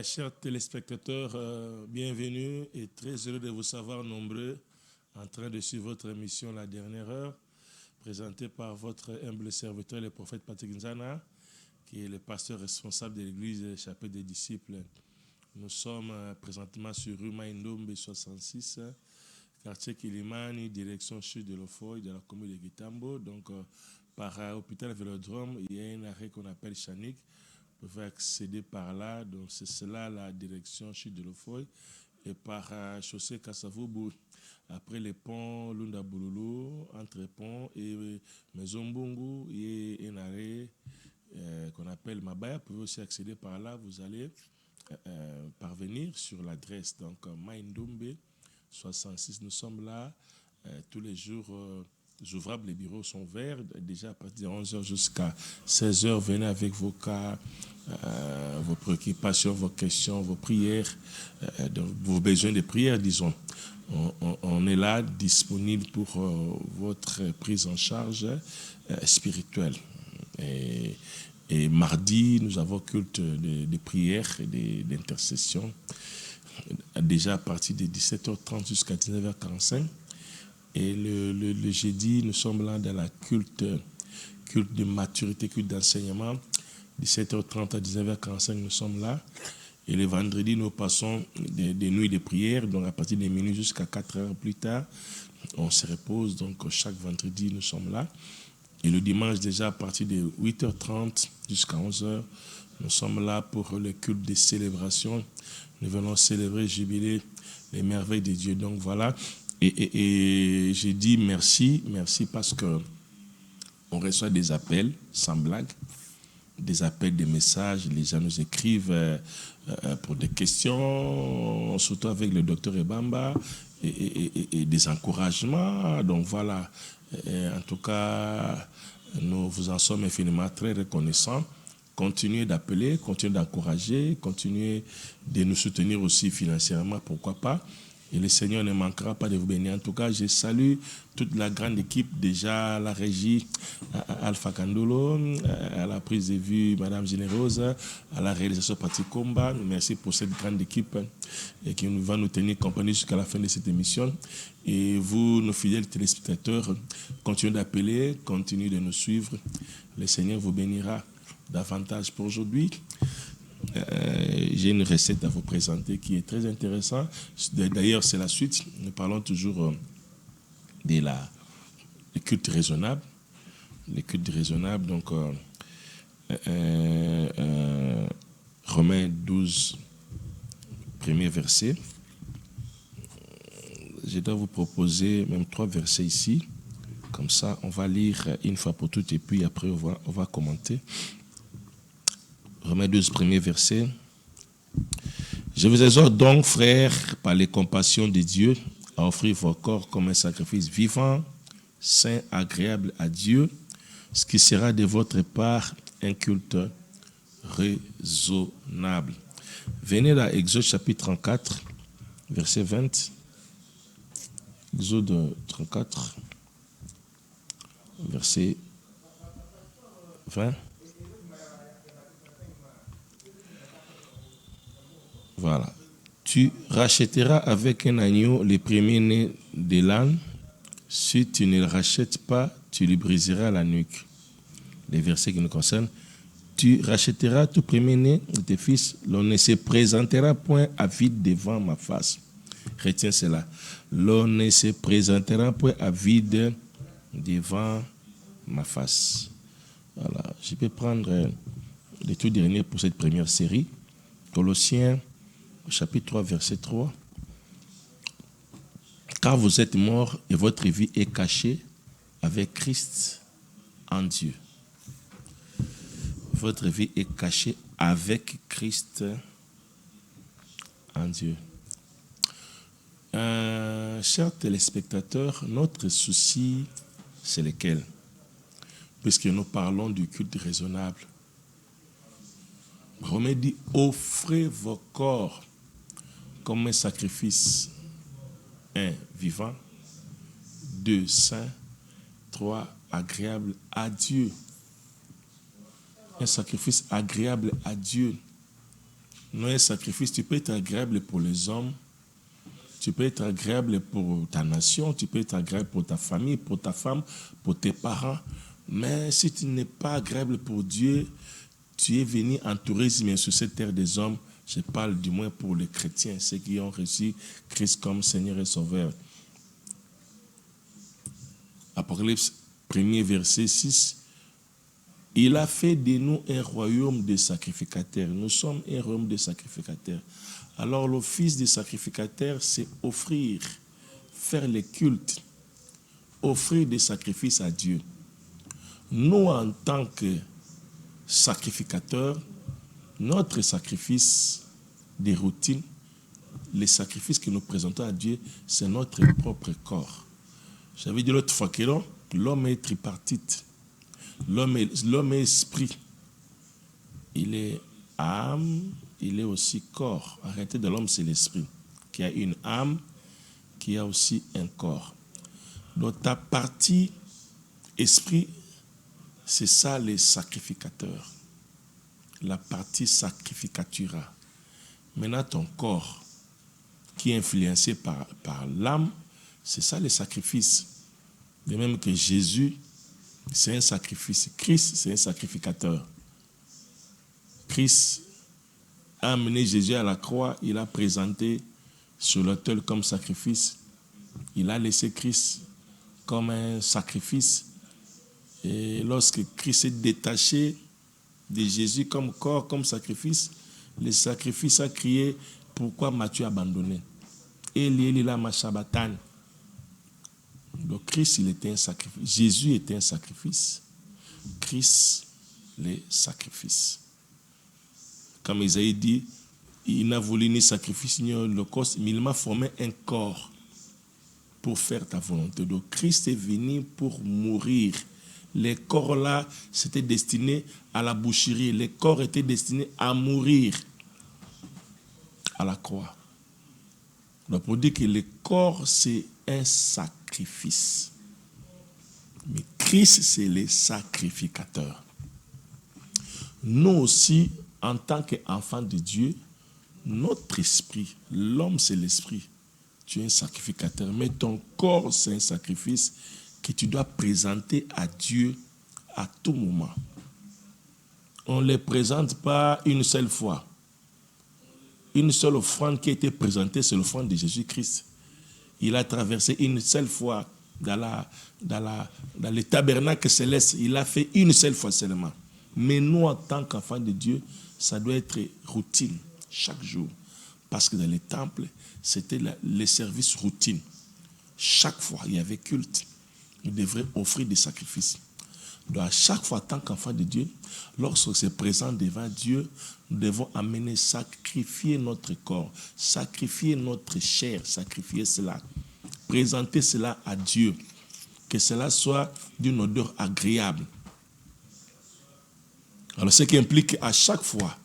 Chers téléspectateurs, bienvenue et très heureux de vous savoir nombreux en train de suivre votre émission La Dernière Heure, présentée par votre humble serviteur, le prophète Patrick Nzana, qui est le pasteur responsable de l'église Chapelle des Disciples. Nous sommes présentement sur rue Maïndombe 66, quartier Kilimani, direction sud de Lofoy, de la commune de Gitambo. Donc, par hôpital Vélodrome, il y a un arrêt qu'on appelle Chanik. Vous pouvez accéder par là, donc c'est cela la direction sud de Lofoy. Et par chaussée Kassavoubou, après les ponts Lunda Bouloulou, entre pont et Maison Bungu, il y a un arrêt qu'on appelle Mabaya. Vous pouvez aussi accéder par là, vous allez parvenir sur l'adresse. Donc, Maïndombe 66, nous sommes là tous les jours. Ouvrables, les bureaux sont verts, déjà à partir de 11h jusqu'à 16h, venez avec vos cas, vos préoccupations, vos questions, vos prières, vos besoins de prière, disons. On est là, disponible pour votre prise en charge spirituelle. Et mardi, nous avons culte de prière et d'intercession, déjà à partir de 17h30 jusqu'à 19h45. Et le jeudi, nous sommes là dans la culte de maturité, culte d'enseignement. 17h30 à 19h45, nous sommes là. Et le vendredi, nous passons des nuits de prière. Donc, à partir des minuit jusqu'à 4 heures plus tard, on se repose. Donc, chaque vendredi, nous sommes là. Et le dimanche, déjà, à partir de 8h30 jusqu'à 11h, nous sommes là pour le culte des célébrations. Nous venons célébrer, jubiler les merveilles de Dieu. Donc, voilà. Et j'ai dit merci parce que on reçoit des appels, sans blague, des appels, des messages, les gens nous écrivent pour des questions, surtout avec le docteur Ebamba, et des encouragements. Donc voilà, en tout cas, nous vous en sommes infiniment très reconnaissants. Continuez d'appeler, continuez d'encourager, continuez de nous soutenir aussi financièrement, pourquoi pas. Et le Seigneur ne manquera pas de vous bénir. En tout cas, je salue toute la grande équipe, déjà à la régie, à Alpha Kandolo, à la prise de vue, Madame Généreuse, à la réalisation Patrick Komba. Merci pour cette grande équipe qui va nous tenir compagnie jusqu'à la fin de cette émission. Et vous, nos fidèles téléspectateurs, continuez d'appeler, continuez de nous suivre. Le Seigneur vous bénira davantage pour aujourd'hui. J'ai une recette à vous présenter qui est très intéressante. D'ailleurs, c'est la suite. Nous parlons toujours de le culte raisonnable. Le culte raisonnable, donc Romains 12, premier verset. Je dois vous proposer même 3 versets ici. Comme ça, on va lire une fois pour toutes et puis après, on va commenter. Romains 12, premier verset. Je vous exhorte donc, frères, par les compassions de Dieu, à offrir vos corps comme un sacrifice vivant, saint, agréable à Dieu, ce qui sera de votre part un culte raisonnable. Venez là, Exode chapitre 34, verset 20. Exode 34, verset 20. Voilà. Tu rachèteras avec un agneau les premiers-nés de l'âne. Si tu ne le rachètes pas, tu lui briseras la nuque. Les versets qui nous concernent. Tu rachèteras tout premier-né de tes fils. L'on ne se présentera point à vide devant ma face. Retiens cela. L'on ne se présentera point à vide devant ma face. Voilà. Je peux prendre les tout derniers pour cette première série. Colossiens, chapitre 3, verset 3. Car vous êtes morts et votre vie est cachée avec Christ en Dieu. Votre vie est cachée avec Christ en Dieu. Chers téléspectateurs, notre souci, c'est lequel? Puisque nous parlons du culte raisonnable. Romains dit, offrez vos corps comme un sacrifice. 1. Vivant. 2. Saint. 3. Agréable à Dieu. Un sacrifice agréable à Dieu. Non, un sacrifice, tu peux être agréable pour les hommes, tu peux être agréable pour ta nation, tu peux être agréable pour ta famille, pour ta femme, pour tes parents. Mais si tu n'es pas agréable pour Dieu, tu es venu en tourisme sur cette terre des hommes. Je parle du moins pour les chrétiens, ceux qui ont reçu Christ comme Seigneur et Sauveur. Apocalypse 1er verset 6. Il a fait de nous un royaume de sacrificateurs. Nous sommes un royaume de sacrificateurs. Alors l'office des sacrificateurs, c'est offrir, faire les cultes, offrir des sacrifices à Dieu. Nous, en tant que sacrificateurs, notre sacrifice des routines, les sacrifices que nous présentons à Dieu, c'est notre propre corps. J'avais dit l'autre fois que l'homme est tripartite. L'homme est esprit. Il est âme, il est aussi corps. En réalité de l'homme, c'est l'esprit, qui a une âme, qui a aussi un corps. Donc ta partie esprit, c'est ça les sacrificateurs. La partie sacrificatura. Maintenant ton corps, qui est influencé par l'âme, c'est ça les sacrifices. De même que Jésus, c'est un sacrifice. Christ, c'est un sacrificateur. Christ a amené Jésus à la croix, il a présenté sur l'autel comme sacrifice. Il a laissé Christ comme un sacrifice. Et lorsque Christ est détaché de Jésus comme corps, comme sacrifice, le sacrifice a crié, pourquoi m'as-tu abandonné? Eli, Eli, lama sabachthani. Donc Christ, il était un sacrifice. Jésus était un sacrifice. Christ, les sacrifices. Comme Isaïe dit, il n'a voulu ni sacrifice ni holocauste, mais il m'a formé un corps pour faire ta volonté. Donc Christ est venu pour mourir. Les corps là, c'était destiné à la boucherie. Les corps étaient destinés à mourir à la croix. Donc pour dire que le corps, c'est un sacrifice. Mais Christ, c'est le sacrificateur. Nous aussi, en tant qu'enfants de Dieu, notre esprit, l'homme c'est l'esprit. Tu es un sacrificateur, mais ton corps c'est un sacrifice que tu dois présenter à Dieu à tout moment. On ne les présente pas une seule fois. Une seule offrande qui a été présentée, c'est l'offrande de Jésus-Christ. Il a traversé une seule fois dans le tabernacle céleste. Il a fait une seule fois seulement. Mais nous, en tant qu'enfants de Dieu, ça doit être routine, chaque jour. Parce que dans les temples, c'était les services routine. Chaque fois, il y avait culte. Nous devrions offrir des sacrifices. Donc, à chaque fois, en tant qu'enfant de Dieu, lorsqu'on se présente devant Dieu, nous devons amener, sacrifier notre corps, sacrifier notre chair, sacrifier cela, présenter cela à Dieu, que cela soit d'une odeur agréable. Alors, ce qui implique à chaque fois,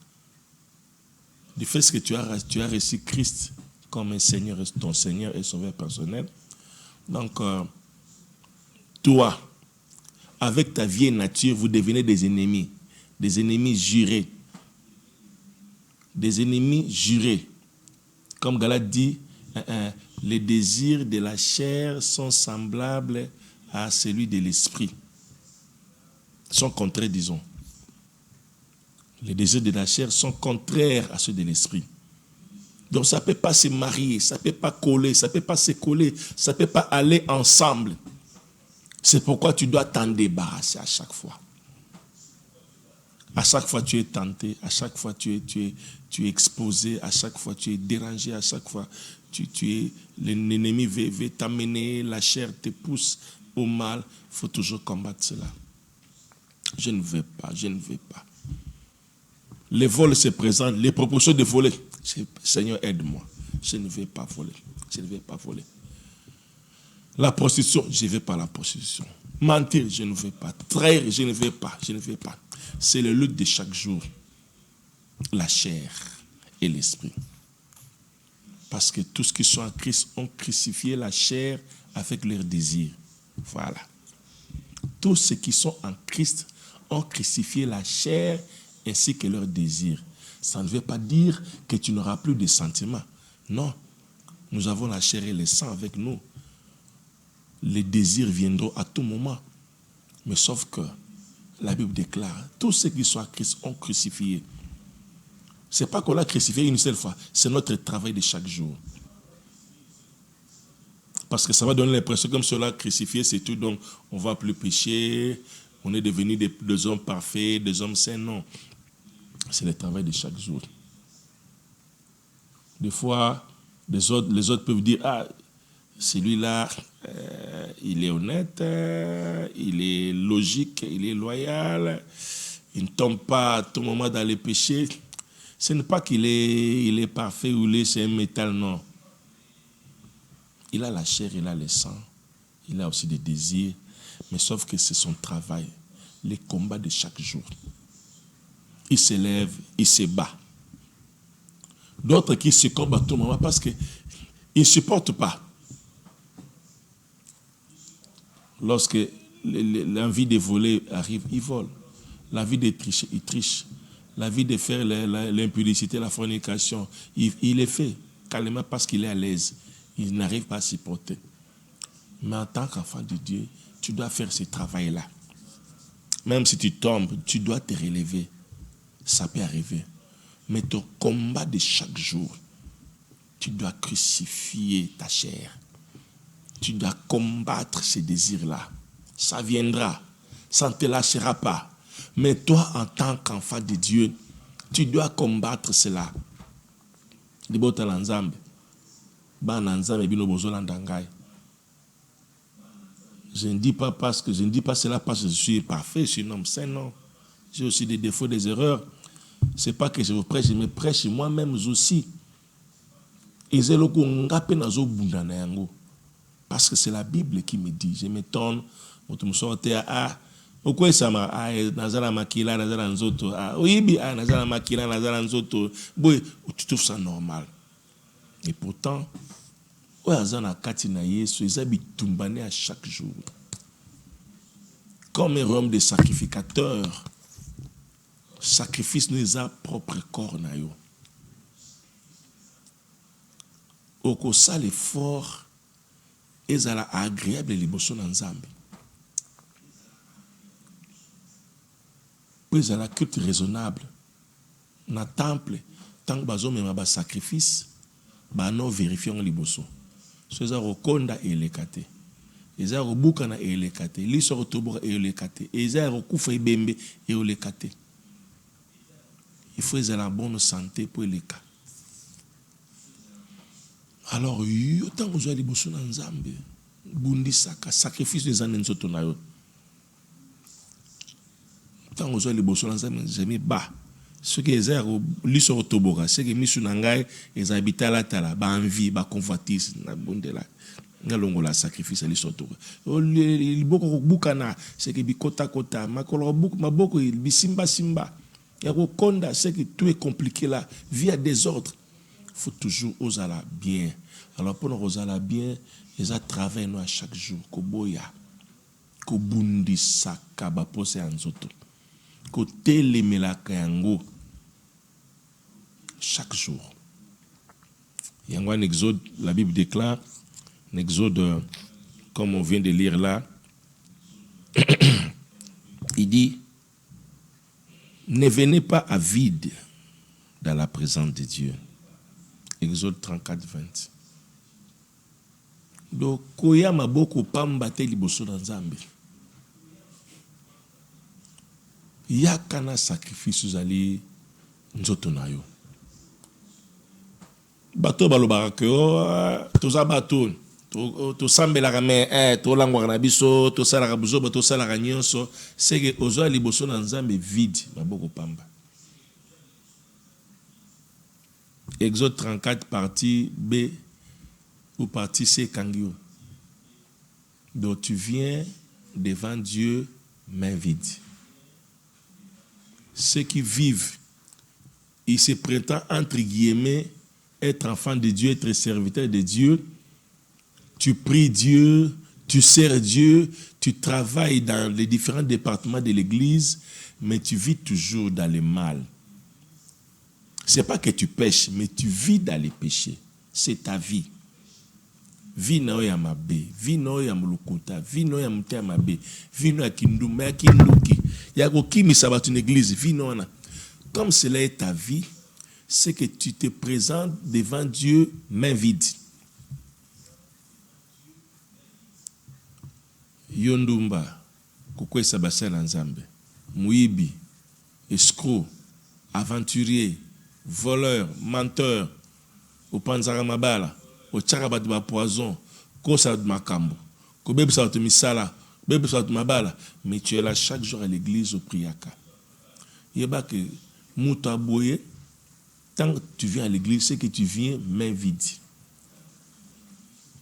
du fait que tu as reçu Christ comme un Seigneur, ton Seigneur et Sauveur personnel, donc, toi, avec ta vieille nature, vous devenez des ennemis jurés. Des ennemis jurés. Comme Galate dit, les désirs de la chair sont semblables à celui de l'esprit. Sont contraires, disons. Les désirs de la chair sont contraires à ceux de l'esprit. Donc ça ne peut pas se marier, ça ne peut pas coller, ça ne peut pas se coller, ça ne peut pas aller ensemble. C'est pourquoi tu dois t'en débarrasser à chaque fois. À chaque fois, tu es tenté. À chaque fois, tu es exposé. À chaque fois, tu es dérangé. À chaque fois, l'ennemi veut t'amener. La chair te pousse au mal. Il faut toujours combattre cela. Je ne veux pas. Je ne veux pas. Les vols se présentent. Les propositions de voler. Seigneur, aide-moi. Je ne vais pas voler. Je ne vais pas voler. La prostitution, je ne vais pas la prostitution. Mentir, je ne veux pas. Trahir, je ne veux pas. Je ne veux pas. C'est le lutte de chaque jour. La chair et l'esprit. Parce que tous ceux qui sont en Christ ont crucifié la chair avec leurs désirs. Voilà. Tous ceux qui sont en Christ ont crucifié la chair ainsi que leurs désirs. Ça ne veut pas dire que tu n'auras plus de sentiments. Non. Nous avons la chair et le sang avec nous. Les désirs viendront à tout moment. Mais sauf que la Bible déclare, tous ceux qui sont en Christ ont crucifié. Ce n'est pas qu'on l'a crucifié une seule fois, c'est notre travail de chaque jour. Parce que ça va donner l'impression comme cela crucifié, c'est tout, donc on ne va plus pécher, on est devenus des hommes parfaits, des hommes saints. Non, c'est le travail de chaque jour. Des fois, les autres peuvent dire, ah, celui-là, il est honnête, il est logique, il est loyal, il ne tombe pas à tout moment dans les péchés. Ce n'est pas qu'il est parfait ou c'est un métal, non. Il a la chair, il a le sang, il a aussi des désirs, mais sauf que c'est son travail, les combats de chaque jour. Il se lève, il se bat. D'autres qui se combattent à tout moment parce qu'ils ne supportent pas. Lorsque l'envie de voler arrive, ils volent. L'envie de tricher, ils trichent. L'envie de faire l'impudicité, la fornication, il le fait calmement parce qu'il est à l'aise. Il n'arrive pas à supporter. Mais en tant qu'enfant de Dieu, tu dois faire ce travail-là. Même si tu tombes, tu dois te relever. Ça peut arriver. Mais ton combat de chaque jour, tu dois crucifier ta chair. Tu dois combattre ces désirs-là. Ça viendra. Ça ne te lâchera pas. Mais toi, en tant qu'enfant de Dieu, tu dois combattre cela. Je ne dis pas cela parce que je suis parfait, je suis un homme saint, non. J'ai aussi des défauts, des erreurs. Ce n'est pas que je vous prêche, je me prêche moi-même aussi. Parce que c'est la Bible qui me dit. Je m'étonne, tu trouves ça normal. Et pourtant, à chaque jour. Comme un homme de sacrificateur, sacrifice nous a propre corps. Au ça l'effort, et ça agréable l'émotion en Zambie. Puis ça la culte raisonnable. Dans le temple, tant que bazo même ba sacrifice, ba non vérifions liboso. Ce ça rekonda et les kate. Et ça rebuka na et les kate. Li so retoboka et les kate. Et ça rekufa ibembe et les kate. Il faut être en bonne santé pour les cas. Alors, autant que vous avez liboso na Nzambe, bundi saka sacrifice des années nzoto na yo. Tant que vous avez liboso na Nzambe, j'aime bas. Ce qui est li so retoboka, ce qui est mis sur nangai, les habitants là tala, ba envie, ba convoitise na bonde là. Ngalongo la sacrifice li so to. Il boko bukana, ce qui bi kota kota, makolo buk maboko il bi simba simba. Et au Konda, c'est que tout est compliqué là, via des ordres. Il faut toujours oser la bien. Alors pour nous oser la bien, ils ont travaillé à chaque jour. Koboya, kobundi sakaba pose anzoto, kotele melakayango. Chaque jour. Il y a un exode, la Bible déclare, un exode, comme on vient de lire là, il dit, ne venez pas à vide dans la présence de Dieu. Exode 34, 20. Donc, koya maboko pamba te liboso na Nzambe. yakana sacrifice zali nzoto na yo. Bato balobaka ke toza bato to sambelaka me to langwaka na biso to salaka buzoba to salaka nyonso seke ozwa liboso na nzambe vide maboko pamba. Exode 34 partie B ou partie C kangio. Donc tu viens devant Dieu main vide. Ceux qui vivent, ils se prétendent entre guillemets être enfant de Dieu, être serviteur de Dieu. Tu pries Dieu, tu sers Dieu, tu travailles dans les différents départements de l'église, mais tu vis toujours dans le mal. Ce n'est pas que tu pêches, mais tu vis dans les péchés. C'est ta vie. Vie na ya mabe, vie na ya mulukuta, vie na ya mute mabe, vie na kinduma ya kinduki. Ya ko kimi sabatu une église, vie na. Comme cela est ta vie, c'est que tu te présentes devant Dieu main vide. Yondumba, kokwe sabasa na nzambe, muibi, escroc, aventurier, voleur, menteur, au panzara mabala, au tcharabat ba poison, kosa makambo, ko bebisa to misala, bebisa to mabala, mais tu es là chaque jour à l'église au priaka. Yeba que muta boye, tant que tu viens à l'église, c'est que tu viens main vide.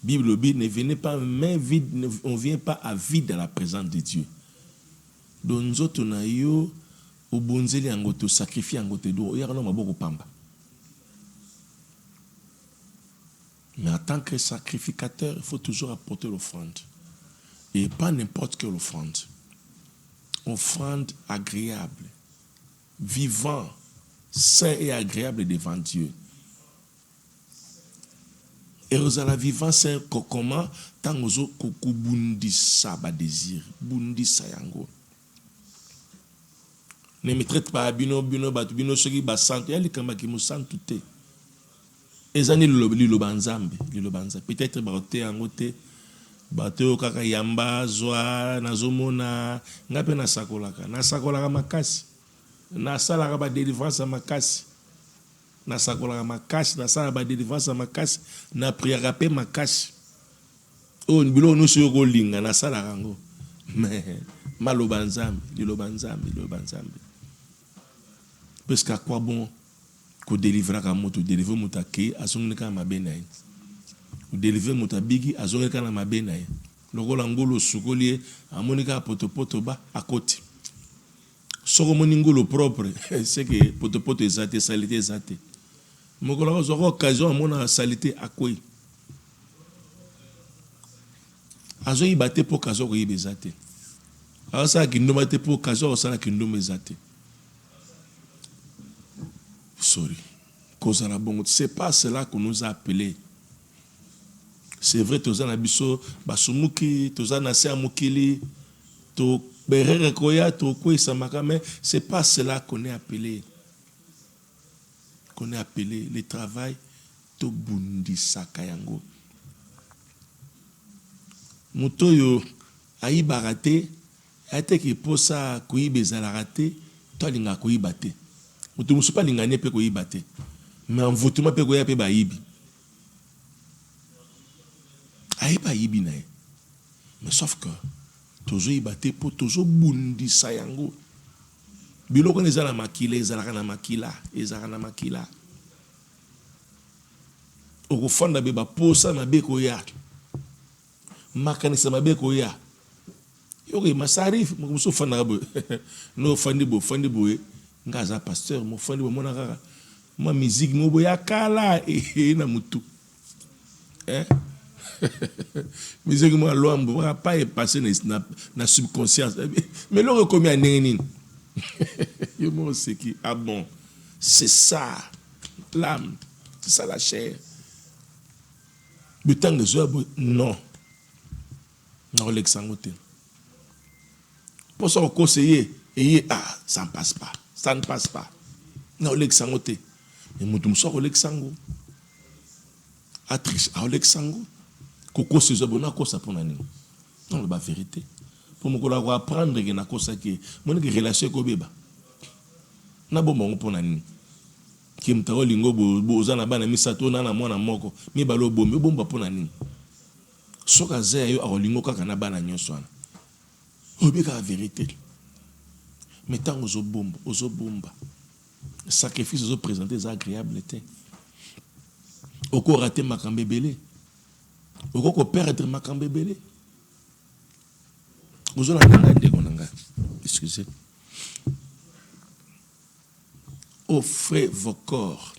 Bible dit, ne venez pas main vide, on ne vient pas à vide à la présence de Dieu. Donc nous autres, on a eu au bonzeli angoto sacrifier angoto do, ya no maboko pamba. Mais en tant que sacrificateur, il faut toujours apporter l'offrande. Et pas n'importe quelle offrande. Offrande agréable, vivant, saint et agréable devant Dieu. Et aux la vivant saint comment tant aux koku bundisa ba désir, bundisa yango. Ne me traite pas bino batu bino soki ba santo ya likamba ki mo santo te. Ezani lilo banzambe. Peut-être baote angote bato kaka yamba zwa nazomona ngape na sakolaka makasi. Na salaka ba délivrance makasi. Na sakolaka makasi, na salaka ba délivrance makasi, na priaka pe makasi. O bilo no so ko linga na salaka ngo. Mais maloba nzambe. Parce qu'à quoi bon ko délivrer ka moto délivrer moto ke azongeka mabe na ye. Ko délivrer moto bigi azongeka na mabe na ye. Lokola ngolo sukoli amonika poto ba akoti. Soko moningolo propre c'est que poto ezate salité ezate. Mokola ozoko occasion amona salité akoi. Azo ibate po kazo ko yibezate. Asa kindoma te po kazo osala kindoma ezate. Sorry. C'est pas cela qu'on nous a appelés. C'est vrai, tous en abisso, basumuki, tous en assez amukili, to berere koya, to kwe samaka, mais c'est pas cela qu'on est appelé. Qu'on est appelé le travail, to bundi sakayango. Mutoyo, aïe barate, aïe ki posa kouyi bezalaraté, toi linga kouyi bate. Mutu musu pas lingane pe kouyi bate. Mais en votement pe kouyi pe ba ibi. Aïe ba ibi na. Mais sauf que toujours ibate pour toujours bundi sayango. Biloko nezala makila, ezalaka na makila. Okufanda be ba posa na be koya. Makanisa mabe koya. Yoke masarif musu fanda bo. No fandi bo ngaza pasteur mo fandi bo mona kaka. Ma musique mo boya kala na mutu. Musique mo loambo va pas y passer na subconscience. Mais l'on commis à nini. Yo mo c'est qui ah bon. C'est ça l'âme, c'est ça la chair. Le temps de jouer non. Non l'exangote. Pour ça conseiller et ça ne passe pas. Ça ne passe pas. Non l'exangote. Et mutum so l'exango. Atrice à l'exango. Koko se zo bona ko ça pour nani. Non la vérité. pour me apprendre que na kosa que mon relation ko beba na bomba ngopona nini ki mtaro lingo boza na bana misato na mwana moko mi balo bomba pona nini soka ze yo akolingo kaka na bana nyonso wana obeka la vérité mais tant ozo bomba sacrifice ozo présenter ça agréable était oko raté makambe belé oko ko perdre makambe belé ozo na nganga ndeko nanga excusez. Offrez vos corps.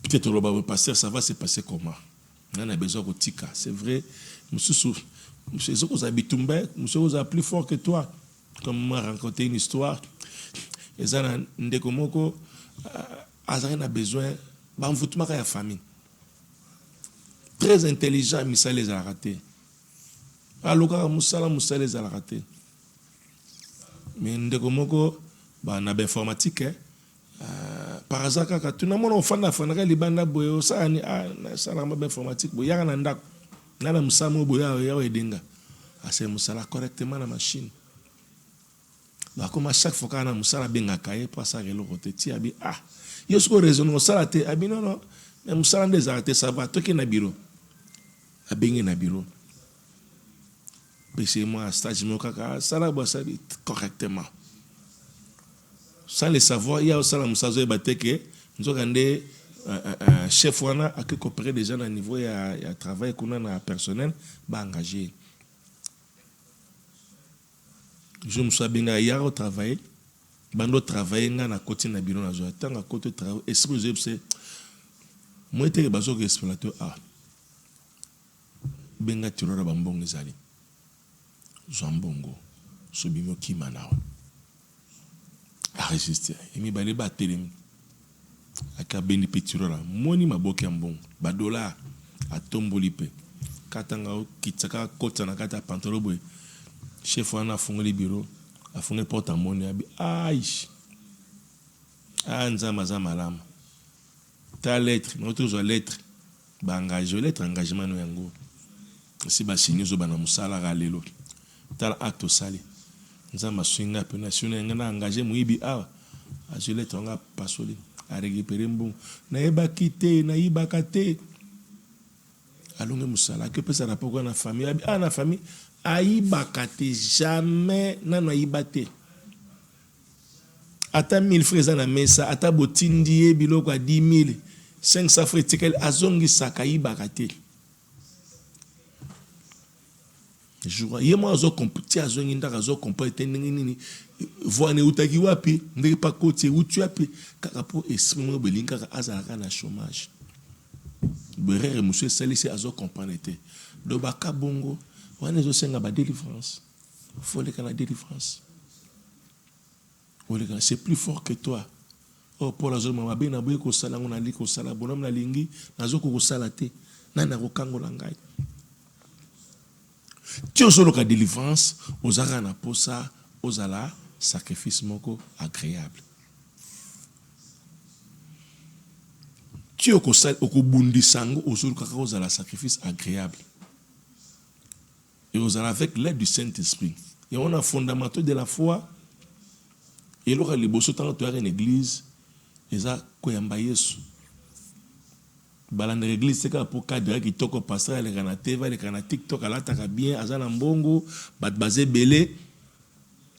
Peut-être le pasteur, ça va se passer comment? On a besoin de tika. C'est vrai. Monsieur vous a plus fort que toi. Comme moi, raconté une histoire. Et ça, on a besoin de la famille. Très intelligent, Moussa les a ratés. Alors, Moussa les a ratés. Mais ndeko moko ba na informatique par hasard kaka tuna mona ofanda fanda libanda boyo sa ni na sala ma informatique boya na ndako na musamo boya ya edenga ase musala correctement la machine ba comme à chaque fois kana musala benga kaye pour ça relo côté ti abi yo sko raison musala te abi non mais musala des arrêtés ça va toki na bureau abengi na bureau. C'est moi stage kaka sala bossa correctement sans le savoir il y a aussi la musazo bateke nzokande chef wana a que coopérer déjà à niveau ya travail qu'on a personnel ba engagé je me suis bien hier au travail bando travailler na côté na bureau na zo tanga côté travail esprit c'est moi te bazo que exploiter benga tirora bambongo zali Zambongo, Sobimo Kimana. A résister. Et mi balé batelem. A kabeni petirora. Moni maboki ambon. Badola. A tombolipe. Katanga kitaka kota na kata pantalo boy. Chef wana fongoli bureau. A fongoli porte à moni. Aïe. Anza maza malama. Ta lettre. Notre lettre. Ba engagé. Lettre engagement no yango. Si ba signé zo bana musala galelo. Tal acte sali nzamba swinga pe national ngana engagé muibi azule tonga pasoli a récupérer mbon na yeba kité na yiba kate alonge musala que peut ça rapport na famille na famille ayiba kate jamais na yiba te ata 1000 francs na mesa ata botindi biloko a 10000 500 francs tikel azongi saka yiba kate. Je moi azo compter azo nginda azo compter nini voine utaki wapi ndeke pa côté où tu api kaka po esprit belinga azalaka na chômage berere monsieur salisi azo comprendre te do baka bongo wana zo senga ba délivrance faut les kana délivrance c'est plus fort que toi oh pour la zone mama bena boye ko sala ngona liko sala bonam na lingi nazo ko sala te nana ko kangola ngai. Tu as la délivrance, aux arana posa, aux ala sacrifice moko agréable. Tu as au bundi sango, aux ala sacrifice agréable. Et aux ala avec l'aide du Saint-Esprit. Et on a fondamental de la foi. Et l'on a les beaux temps tu as une église, et ça koyamba Yesu. Balanda l'église c'est pour cadre qui toko pasteur les kana TV les kana TikTok ala taka bien azana mbongo bat basé belé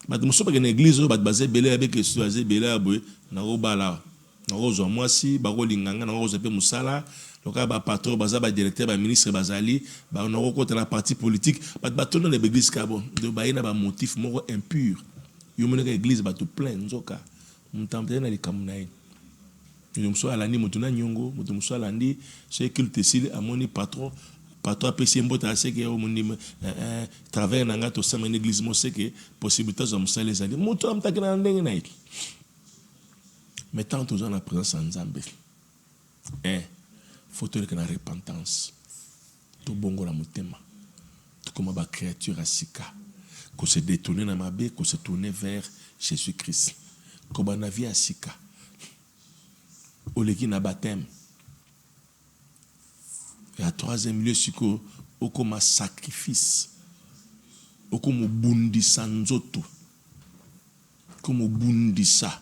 bat muso ba église bat basé belé avec que basé belé aboy na robala na rozo mwasi ba rolinganga na rozo pe musala loka ba patron baza ba directeur ba ministre bazali ba na roko na parti politique bat batono les églises kabo de ba ina ba motif moko impur yo moneka église ba tout plein nzoka mtampe na likamnaye. Je me suis allé mutuna nyongo mutu alandi c'est culte sile amoni patron apesi mbota seke au mundi travers nanga to sama église mo seke possibilité za musale zali mutu amtaki na ndenge na iki mais tant toujours en présence en Nzambe faut que na repentance to bongo la mutema to comme ba créature asika ko se détourner na mabe ko se tourner vers Jésus-Christ ko ba na vie asika au leki na baptême. Et à troisième lieu, okoma sacrifice, okoma bundisa nzoto, comme bundisa.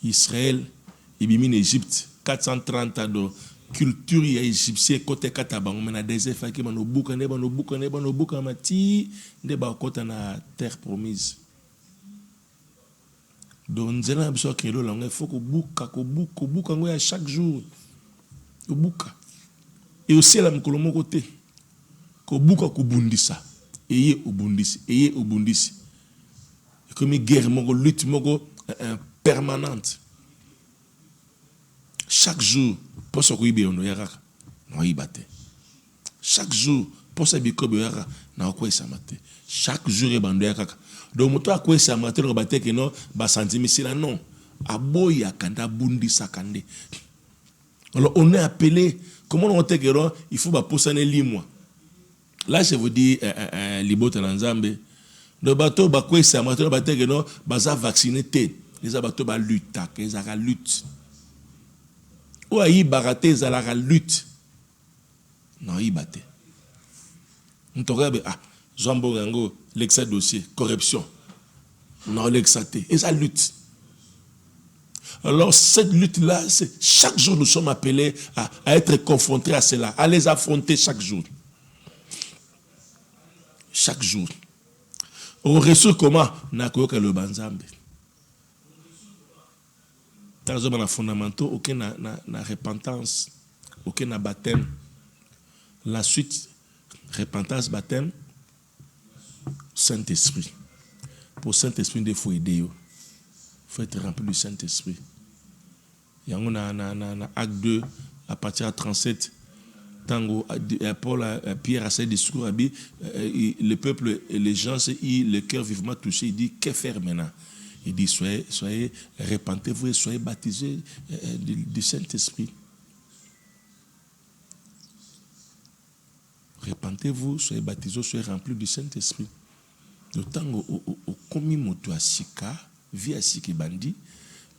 Israël, ibimi en Égypte, 430 ans de culture égyptienne côté Katabango, mais na désert fa ki bano buka mati, ne ba kota na terre promise. Donc nzela na biso kelo la, il faut ko buka ngoya chaque jour. Ko buka. Et aussi la mkolo moko te. Ko buka ko bundisa. Eye obundisi. Comme une guerre moko lutte moko permanente. Chaque jour, pour ce que vous avez fait, chaque jour, pour ce que vous avez fait, chaque jour, vous avez fait. Donc, vous avez fait, vous avez fait, vous avez fait, non. Aboya kanda bundi sakande. Alors, on est appelé, comment on dit que il faut poser les limois. Là, je vous dis, libota nanzambe. Le bateau, c'est un bateau qui est vacciné. Les bateaux sont lutte. Ils ont lutte. Ou aïe baraté, ils ont lutte. Non, ils battent. On te regarde, Zambo Gango, l'excès dossier, corruption. Non, l'excès. Ils ont lutte. Alors, cette lutte-là, chaque jour, nous sommes appelés à être confrontés à cela, à les affronter chaque jour. Chaque jour. On reçoit comment? Nakoyoka le banzambe. Dans les fondamentaux, aucun na repentance, aucun na baptême. La suite, repentance, baptême, Saint-Esprit. Pour Saint-Esprit, il faut aider. Il faut être rempli du Saint-Esprit. Il y a un acte 2, à partir de 37, Tango, Pierre a ses discours, le peuple et les gens, le cœur vivement touché, il dit, que faire maintenant? Il dit, soyez repentez-vous et soyez baptisés du Saint-Esprit. Repentez-vous, soyez baptisés, soyez remplis du Saint-Esprit. Le temps au commis moto asika, vie asiki bandi,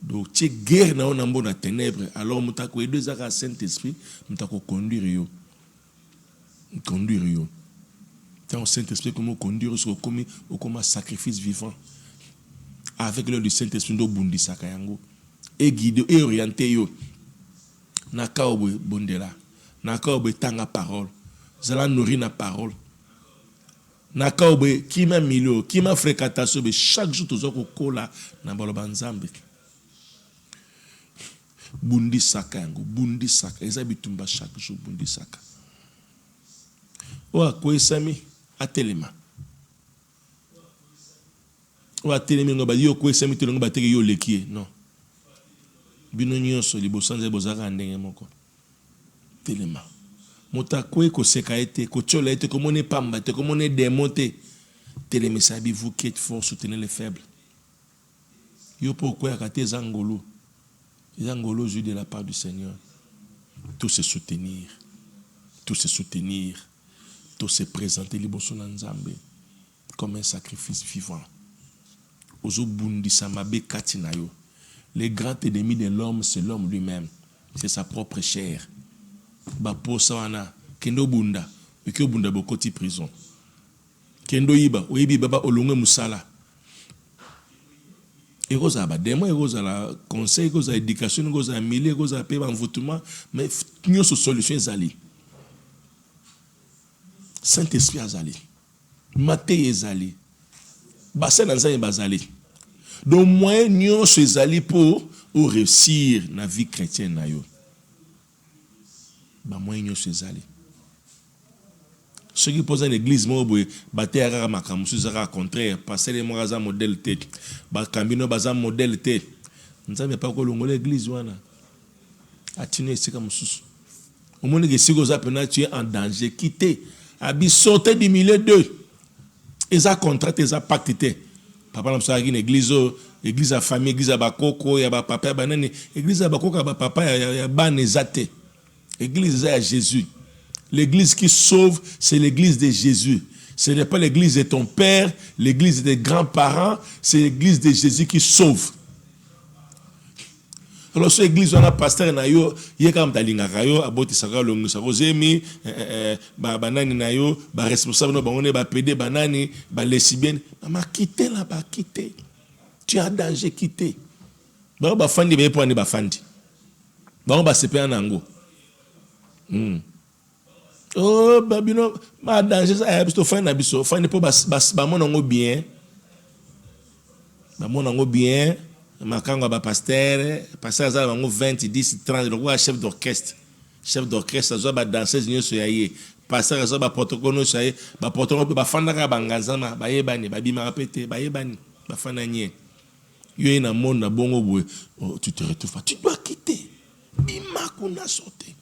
donc tu es guerre na onambo na ténèbres, alors mutako et deux à Saint-Esprit, mutako conduire yo. Conduire yo. Tant Saint-Esprit comment conduire sur comme un sacrifice vivant. Avec le Saint-Esprit do bundi sakayango. Et guider et orienter yo. Na kaobe bondela. Na kaobe tanga parole. Zala nourrir na parole. Na kaobe qui m'a milio, qui m'a fréquentation chaque jour toujours ko kola na baloba nzambe. Bundi sakayango, bundi saka. Eza bitumba chaque jour bundi saka. Oa kwesami atelema. Oa telemi ngo ba yo kwesami telongo ba teke yo lekie non. Bino nyonso libosanze bozaka ndenge moko. Telema. Mota kwe ko seka ete ko tchola ete ko mone pamba te ko mone démonter. Telemi sabi vous qui êtes fort soutenez les faibles. Yo pourquoi akate zangolo. Zangolo jus de la part du Seigneur. Tout se soutenir. Tout se soutenir. Tout se présenter liboso na nzambe comme un sacrifice vivant. Ozo bundi samabe katinayo. Le grand ennemi de l'homme, c'est l'homme lui-même. C'est sa propre chair. Ba posa wana kendo bunda, eke bunda bokoti prison. Kendo iba, oyibi baba olonge musala. Egoza ba demo, egoza la conseil, egoza éducation, egoza milieu, egoza pe ba envoûtement, mais nyoso solution ezali. Saint-Esprit azali. Maté ezali. Bassin nanzai bazali. Donc moi nyonso ezali pour réussir na vie chrétienne na yo. Ba moi nyonso ezali. Ceux qui posent l'église mo boy baté ara makamusu zara contraire passer les moraza modèle T. Ba kambino baza modèle T. Nzambe pa ko longola l'église wana. Atine sika mususu. Au monde que si vous appelez tu es en danger, quittez. Abi sortez du milieu d'eux. Ils ont contrat, ils ont pacté. Papa n'a pas une église, église à famille, église à bakoko, ya ba papa, ya nani, église à bakoko, ya ba papa, ya ba nezate. Église à Jésus. L'église qui sauve, c'est l'église de Jésus. Ce n'est pas l'église de ton père, l'église des grands-parents, c'est l'église de Jésus qui sauve. Alors, ce église, on a pasteur na yo, il y a comme talinga yo, aboti saka longu sako zemi, banani na yo, ba responsable no banone ba PD banani, ba lesbienne, ma quitter là, ba quitter. Tu as danger quitter. Ba fandi ba pour ba fandi. Ba sepe anango. Oh babino, ma danger ça est to fandi na biso, fandi po ba monango bien. Ba monango bien. Makango ba pasteur ça va 20 10 30 le chef d'orchestre ça ba danseuse nyoso yaye pasteur ça ba protocole no yaye ba protocole ba fanda ka bangazama ba yebani ba bima répéter ba yebani ba fanda nye yo na monde na bongo boy tu te retrouves tu dois quitter bima kuna sauter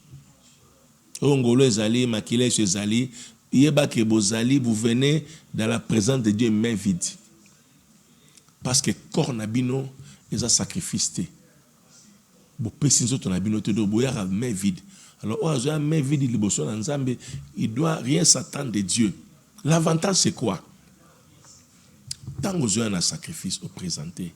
ongolo ezali makile ezali yeba ke bozali vous venez dans la présence de Dieu main vide parce que corps na bino ils ont sacrifié. Bon, personne d'autre n'a bien noté de boire à main vide. Alors, on a main vide, il doit rien s'attendre de Dieu. L'avantage, c'est quoi? Tant que Dieu a un sacrifice au présenté,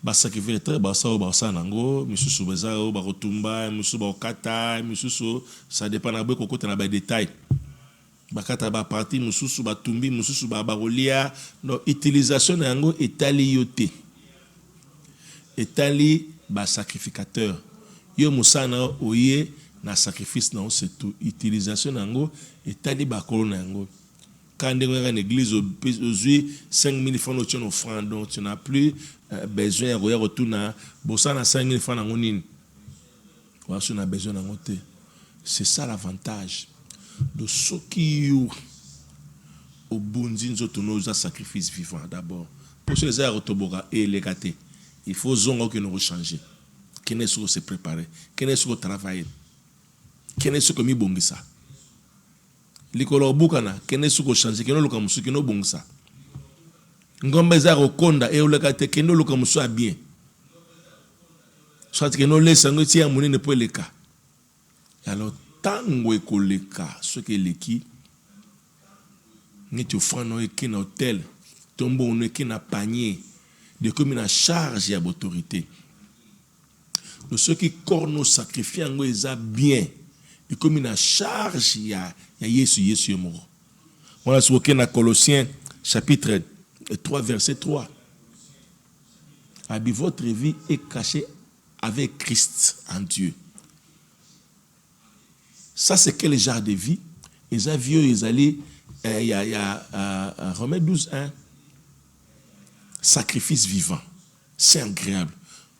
ba sacrifice très bas ça nango, monsieur Soubeza, ba rotumba, monsieur ba okata, monsieur ça dépend na beaucoup de na détails. Bakata ba parti mususu ba tumbi mususu ba barolia no utilisation yango etali yote etali ba sacrificateur yo musana oye na sacrifice na c'est tout utilisation yango etali ba kolona yango quand dans l'église aux 5000 francs no tien offrande donc tu n'as plus besoin de retourner bosana 5000 francs nango nini wa on a besoin nango te c'est ça l'avantage de ceux qui ont au bondi nous sacrifice vivant d'abord pour ceux qui ont et les gâtés il faut que nous changer que nous se préparer que nous travailler que nous comme bongisa likolo bukana que nous changer que nous lokamusu que nous bongisa ngombe za rokonda et le gâté que nous lokamusu bien soit que nous laissons nous tiens monene pour les cas alors tango ekoleka soki eleki neti ofrano eke na hôtel tombo ono eke na panier de comme na charge ya autorité de ceux qui corno sacrifie yango eza bien de comme na charge ya Yesu moko voilà ce que na Colossiens chapitre 3 verset 3 abi votre vie est cachée avec Christ en Dieu. Ça, c'est quel genre de vie? Ils ont vu, ils allaient, il y a Romains 12, 1. Sacrifice vivant. C'est agréable.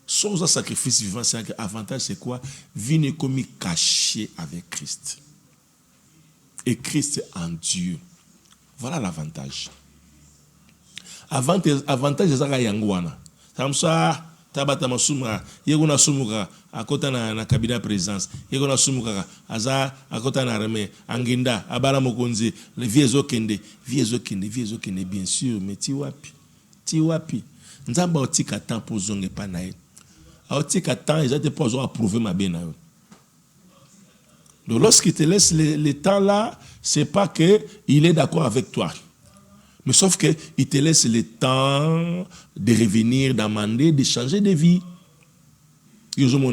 Sans un sacrifice vivant, c'est agréable. Avantage, c'est quoi? Vie n'est comme cachée avec Christ. Et Christ en Dieu. Voilà l'avantage. Avantage, c'est Yangwana. Ça tabata masumra yegona sumuka akota na cabinet présidence yegona sumuka aza akota na armée anginda abala mokonzi le viezo kende bien sûr mais ti wapi nzamba otika temps pour zonge pa na ye otika temps ils étaient pas approuver ma bien na yo. Donc lorsqu'il te laisse le temps là c'est pas que il est d'accord avec toi. Mais sauf qu'il te laisse le temps de revenir, d'amender, de changer de vie. Nous avons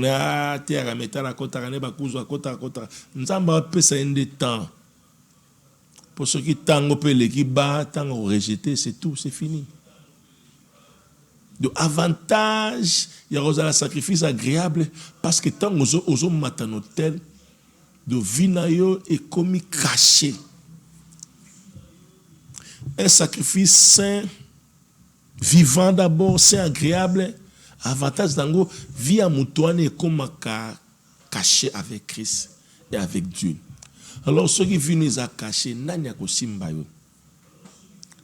temps. Pour ceux qui tango qui battent, tango rejeté, c'est tout, c'est fini. Donc, avantage, il y a un sacrifice agréable parce que tant que nous avons un hôtel, de vinayo est comme caché. Un sacrifice saint, vivant d'abord, c'est agréable. Avantage d'ango, vie à moutouane est comme caché avec Christ et avec Dieu. Alors ceux qui viennent à cacher, n'anya ko simba yo.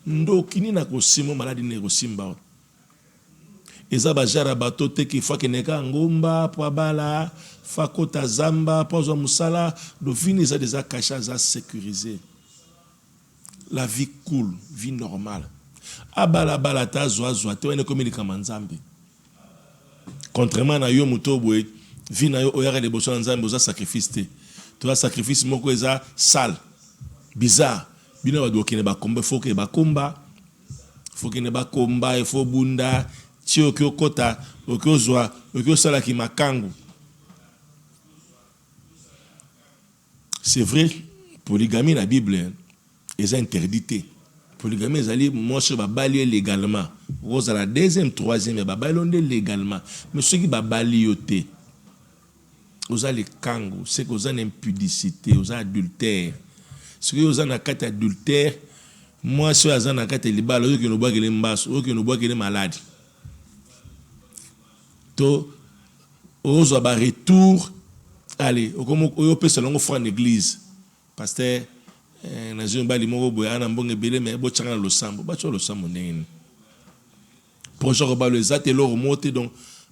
Ndo kini na ko simo maladi ne ko simba. Eza bajara bato te ki fa keneka ngomba po bala, fa kota zamba, po musala, do vini za des cacher za sécurisé. La vie cool, vie normale. Abala balata zoa te wene komi likama nzambe. Contrairement à yo mutoboe, vie na yo oyare de boso nzambe oza sacrifice te. Tu as sacrifice moko eza sale, bizarre. Bino ba do kene ba komba, faut que ba komba, il faut bunda, ti oki okota oki ozwa oki osalaki makangu. C'est vrai, polygamie la Bible est interdite. Polygamie est moi je vais légalement. Vous à la deuxième, troisième, mais babalonde légalement. Mais ceux qui babalioté, vous avez les kango, c'est que vous avez impudicité, vous avez adultère. Ceux qui vous avez un adultère, moi je suis en carte libale, eux qui nous boivent les mbas, eux qui nous boivent les malades. To, vous avez un retour. Allez, on peut se lancer faire une église. Pasteur, na jumba limoko boya na mbonge belé mais bo tchanga lo sambo. Ba tcho lo sambo nene. Projet ko ba le zate lo remonter donc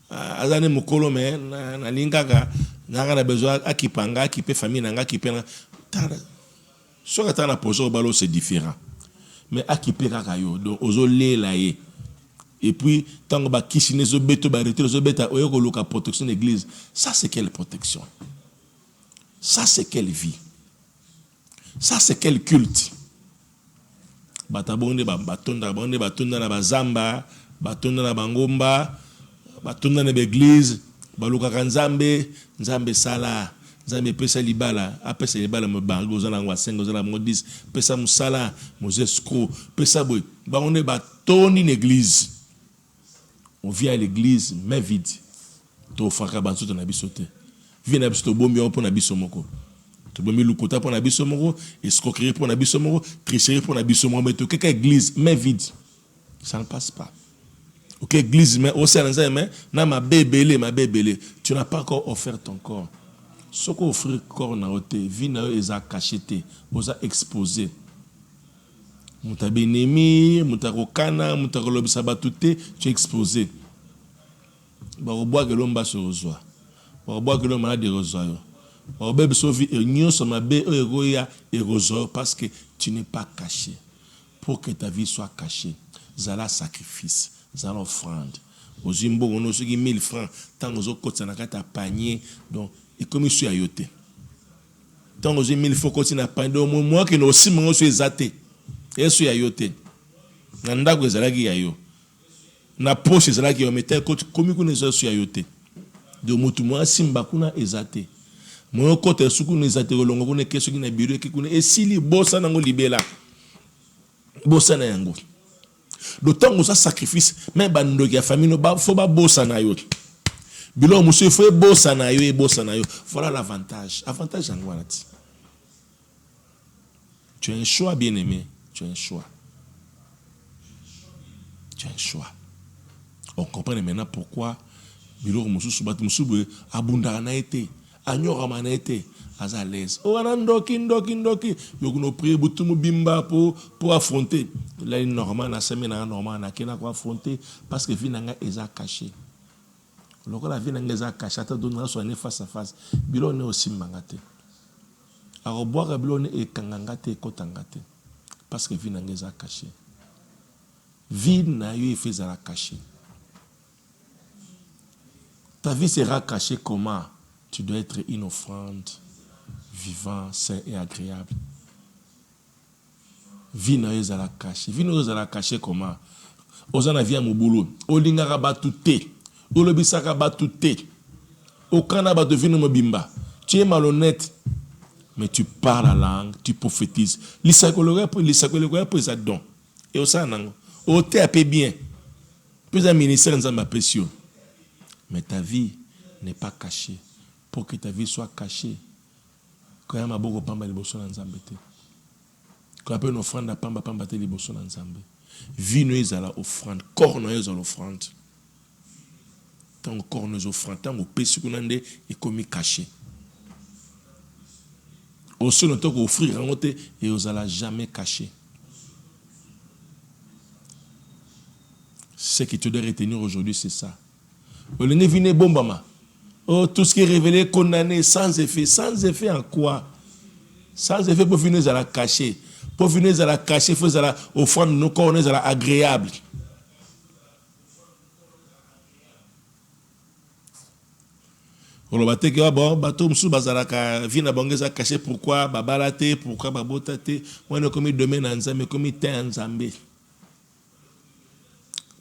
azane mokolo mais na lingaka na besoin akipanga akipe famille na akipena. So ka na projet ko ba lo c'est différent. Mais akipe kaka yo donc ozo lela ye. Et puis tant que ba kisine zo beto ba retirer zo beta oyo ko loka protection d'église. Ça c'est quelle protection? Ça, c'est quelle vie? Ça, c'est quel culte? Batabonde batonda na bazamba, batonda na bangomba, batonda na l'église, baluka kanzambe, nzambe sala, nzambe pesa libala, apesa libala mbango zala ngwa sengo zala modis, pesa musala, mozesco, pesa boy. Baonde batoni l'église. On vient à l'église mais vide. To faka bantu na bisote. Vient à biso bombi pour na biso moko. To bombi lukota pour na biso moko, escroquerie pour na biso moko, tricherie pour na biso moko, mais to quelque église mais vide. Ça ne passe pas. OK, église mais au sein mais na ma bébélé, tu n'as pas encore offert ton corps. Ce qu'on offre corps na ote, vie na eza cacheté, oza exposé. Mutabenemi, mutakokana, mutakolobisa batute, tu es exposé. Ba oboa que l'homme se reçoit. Ba que l'homme a des reçoit. Ba be so vie union so mabe eroya erozo parce que tu n'es pas caché. Pour que ta vie soit cachée, zala sacrifice, zala offrande. Aux imbo on a 1000 francs, tant aux autres na kata panier donc et comme je suis ayoté. Tant aux 1000 francs côté na panier donc moi que aussi mon suis zaté. Et suis ayoté. Nanda ko zala ki ayo. Na poche zala ki omete côté comme ko ne suis ayoté. De mutu moi simba kuna ezate. Moi côté suku ne ezate longo ko ne keso ki na biro ki kuna esili bossa nango libela. Bossa na yango. D'autant que ça sacrifice même bando ki famille no ba faut ba bossa na yo. Bilo monsieur faut bossa na yo et bossa na yo. Voilà l'avantage. Avantage en voilà. Tu as un choix bien-aimé, tu as un choix. Tu as un choix. On comprend maintenant pourquoi bilo mususu bat musubu abunda na été, anyora na été, à l'aise. Oh anandoki ndoki. Yo kuno prier butumu bimba pour affronter. Là normal na semaine normal na kena ko affronter parce que vie nanga eza caché. Loko la vie nanga eza caché ta donnera soigner face à face. Bilo ne aussi mangate. Alors boire bilo ne e kangangate kotangate parce que vie nanga eza caché. Vie na yo fait za caché. Ta vie sera cachée comment? Tu dois être une offrande, vivant, sain et agréable. Vie na yo la cachée. Vie na yo la cachée comment? Ozana vie à mon boulot. Olingara batute. Olobisaka batute. Okana ba devine mo bimba. Tu es malhonnête. Mais tu parles la langue, tu prophétises. L'isakologa pour ça don. Et osanango. Ote apé bien. Plus un ministère nzamba précieux. Mais ta vie n'est pas cachée. Pour que ta vie soit cachée, quand il y a beaucoup de pamba liboso na nzambe te. Quand il y a une offrande à pamba te liboso na nzambe. Vie nous est à la offrande, corps nous est à l'offrande. Tant que corps nous est offrande, tant que péché qu'on a est comme caché. Au seul temps qu'offrir en côté et aux allez jamais caché. Ce que tu dois retenir aujourd'hui, c'est ça. Oh, tout ce qui est révélé, condamné, sans effet. Sans effet en quoi? Sans effet pour finir à la cacher. Pour finir à la cacher, il faut à la offrande de nos corps, à la agréable. On va te dire, bon, bateau m'sou bazalaka, vie na bangeza caché, pourquoi, babalate, pourquoi, babotate, on a commis demain en Zambé, commis ten en Zambé.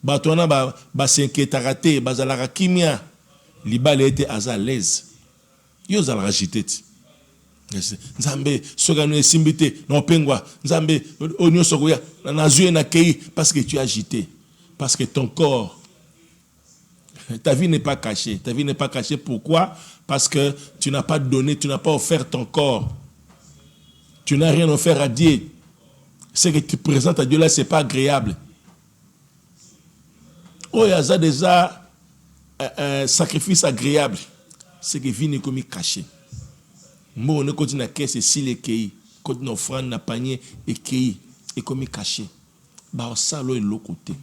Batona ba s'inquiétera te, bazalaka kimia. Libala était à l'aise. Yo zala agité. Nzambe sogano esimbite no pengwa. Nzambe onyo sogoya na zue na kei parce que tu es agité. Parce que ton corps, ta vie n'est pas cachée. Ta vie n'est pas cachée. Pourquoi? Parce que tu n'as pas donné, tu n'as pas offert ton corps. Tu n'as rien offert à Dieu. Ce que tu présentes à Dieu là, ce n'est pas agréable. Oh, il y a déjà un sacrifice agréable. C'est que vie n'est comme caché. Moi, on est continue à caisser si les kei, continue à offrir un panier et kei, et comme caché. Bah, ça, là, est l'autre côté.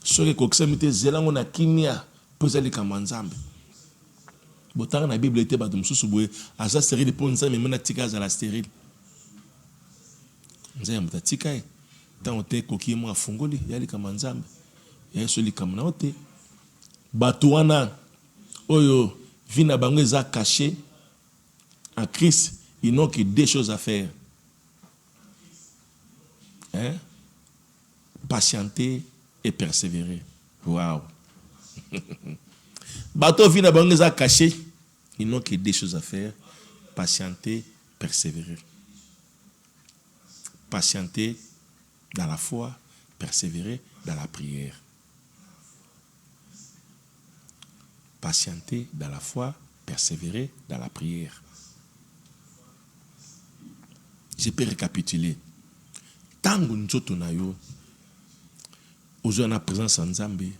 Ce que vous savez, c'est que on a kimia, pour aller comme ensemble. Botan na Bible était badum susubwe asa stérile pour nza mais mena tika za la stérile nza mta tika e tant te koki mo afungoli yali kama nzambe ya soli kama na ote batuana oyo vina bango za caché en Christ. Ils n'ont que deux choses à faire, hein? Patienter et persévérer. Waouh. Bateau vina bango za caché. Ils n'ont que deux choses à faire, patienter, persévérer. Patienter dans la foi, persévérer dans la prière. Patienter dans la foi, persévérer dans la prière. Je peux récapituler. Tant que nous sommes en présence en Zambie,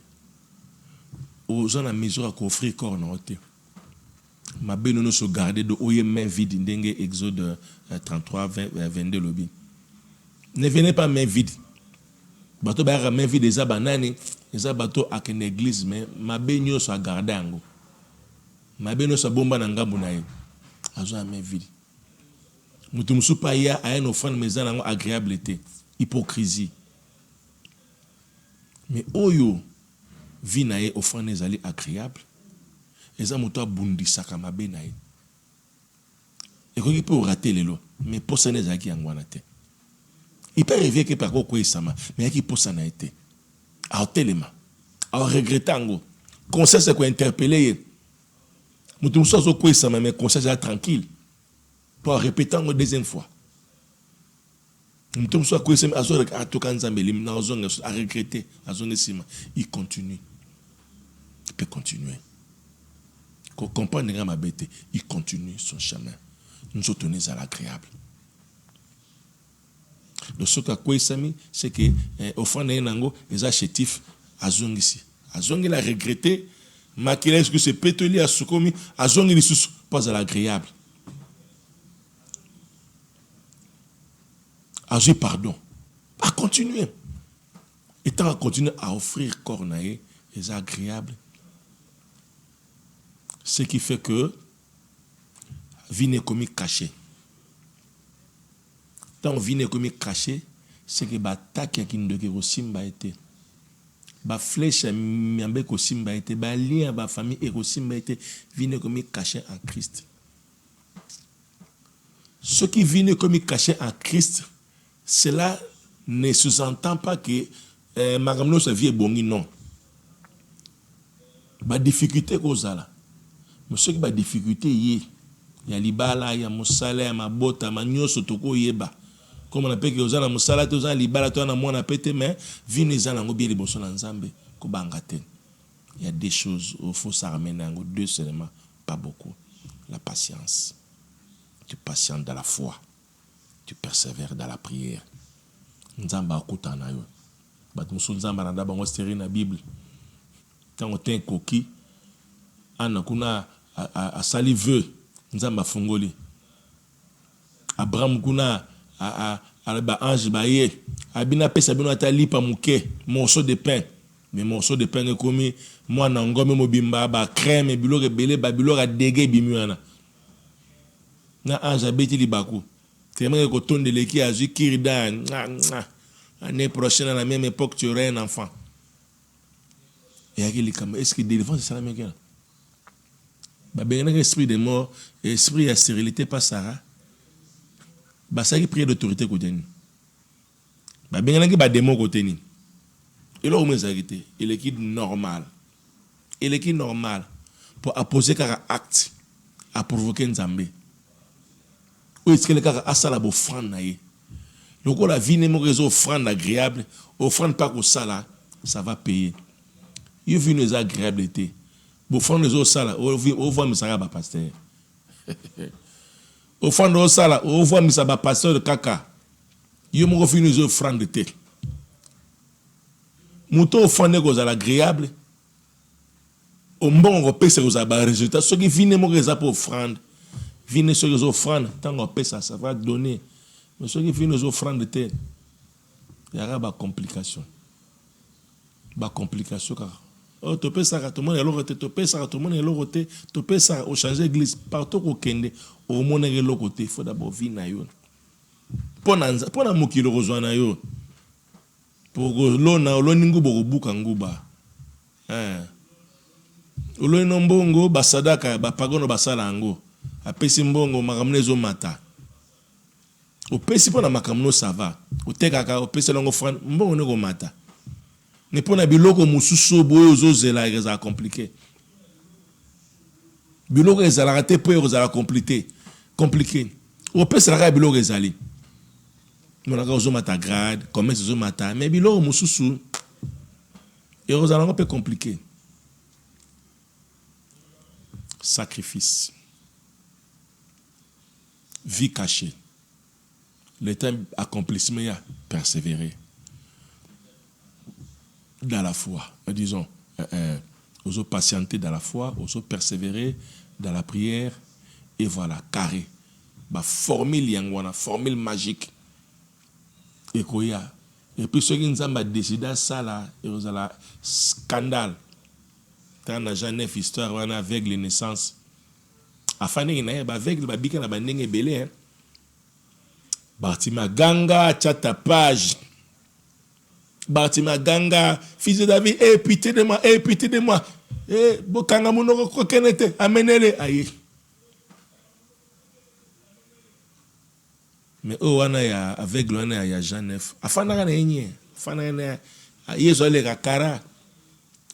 aux gens à mesure à offrir corps dans le ma belle nous se garder de oye main vide d'engue Exode 33 22 lobby. Ne venez pas main vide. Bateau ba main vide des abanani, les bateau à une église mais ma belle nous se garder ango. Ma belle nous se bomba na ngambu na ye. Azo main vide. Mutum supa ya a une offrande maison ango agréabilité, hypocrisie. Mais oyo vie na ye offrande ezali agréable. Les hommes ont bundi sakama benaï. Et quand il peut rater les lois, mais pour ça n'est qui en guanate. Il peut rêver que par quoi sama, mais qui pour ça n'a été. À téléma, à regrettant, conseil c'est quoi interpeller. Nous tous sommes au quoi sama, mais conseil c'est tranquille. Pour répéter une deuxième fois. Nous tous sommes quoi sama, à tout quand Zambélim, à regretter, à zone sima. Il continue. Il peut continuer. Qu'on comprenne ma bête, il continue son chemin. Nous sommes tenus à l'agréable. Le soka quoi sami, c'est que au fond de nango, les achetifs à zongisi. À zongi la regretter, maquiller ce que c'est pétoli à soukomi, à zongi les sous pas à l'agréable. À jouer pardon, à continuer. Et tant à continuer à offrir cornae, les agréables. Ce qui fait que vie n'est comme caché. Tant vie n'est comme caché, c'est que l'attaque qui nous a simba été, la flèche miambe ko simba été, la lien ba famille et ko simba été, vie n'est comme caché en Christ. Ce qui vient comme caché en Christ, cela ne sous-entend pas que magamno sa vie est bongi non. La difficulté cause là. Mais ce qui a difficulté, il y a libala, il y a moussala, il y a mabota, il y a nyoso toko yeba. Comme on appelle que aux gens moussala, tous gens libala, tous gens moi na pété, mais vini les gens n'ont bien les bons sur l'ensemble, kobangaten. Il y a des choses où il faut s'armer n'ango deux seulement, pas beaucoup. La patience. Tu patientes dans la foi. Tu persévères dans la prière. Nzamba akutana yo. Batumusu nzamba nanda bango stérile na Bible. Tant on t'en coquille, ana kuna a saliveux nzamba fungoli. Abraham kuna a ange baye abina pesa bino atali pa muke morceau de pain, mais morceau de pain comme moi na ngome mobimba ba crème biloko belé ba biloko dégué bimiana na ange abeti libaku tellement que ton de leki azu kirda année prochaine à la même époque tu aurais un enfant. Et est-ce que délivrance c'est ça la même? Bah ben un esprit de mort, esprit de stérilité pas ça. Bah ça qui prie d'autorité côté ni. Bah ben un qui ba démon côté ni. Et là, où est arrêté? Il est normal. Il est normal pour apposer un acte à provoquer un zambé. Ou est-ce que le cas a ça la offrande naïe? Donc la vie n'est pas offrande agréable, offrande pas que ça ça va payer. Il y a une agréabilité. Offrande les autres ça là, on voit mais ça va pasteur. Offrande aux ça là, on voit mais ça va pasteur de caca. Il y a une offrande de thé. Mouton offrande que ça agréable. Au bon on paie ça ba résultat. Ce qui vient n'est pas offrande. Vine sur les offrandes, tant qu'on paie ça, ça va donner. Mais ceux qui viennent aux offrandes de terre, il y aura des complications. Des complications car. Oh, tu peux ça, tout le monde est l'autre côté, tu peux ça, tout le monde est l'autre côté, tu peux ça, au changer d'église, partout au Kende, au monde est l'autre côté, il faut d'abord vivre na yo. Pour na muki le rejoindre na yo. Pour l'on ningu bo buka nguba. Olo nombongo basadaka bapagono basala ngo. Apesi mbongo makamno zo mata. Opesi pona makamno ça va. Otekaka opesi longo fran mbongo ne go mata. Ne pona biloko mususu boyo zo zela eza compliqué. Biloko ezala raté po ezala compliqué. Opesi la biloko ezali. Mona ka zo mata grade, commerce zo mata, mais biloko mususu ezala un peu compliqué. Sacrifice. Vie cachée. Le temps accomplissement, persévérer. Dans la foi. Disons, osons patienter dans la foi, osons persévérer dans la prière. Et voilà, carré. Bah, formule yangwana, formule magique. Et quoi. Et puis ceux qui nous ont décidé ça là, il y a un scandale. Tant na Jean-Neuf histoire on avec les naissances. Afane na ba avec ba bika na bandenge belé hein. Bartima Ganga chata page. Bartima Ganga fils de David, pitié de moi, pitié de moi. Bokanga monoko kokenete amenele aye. Mais wana ya avec wana ya Jean-Neuf. Afana na yenye, afana na yezo le kakara.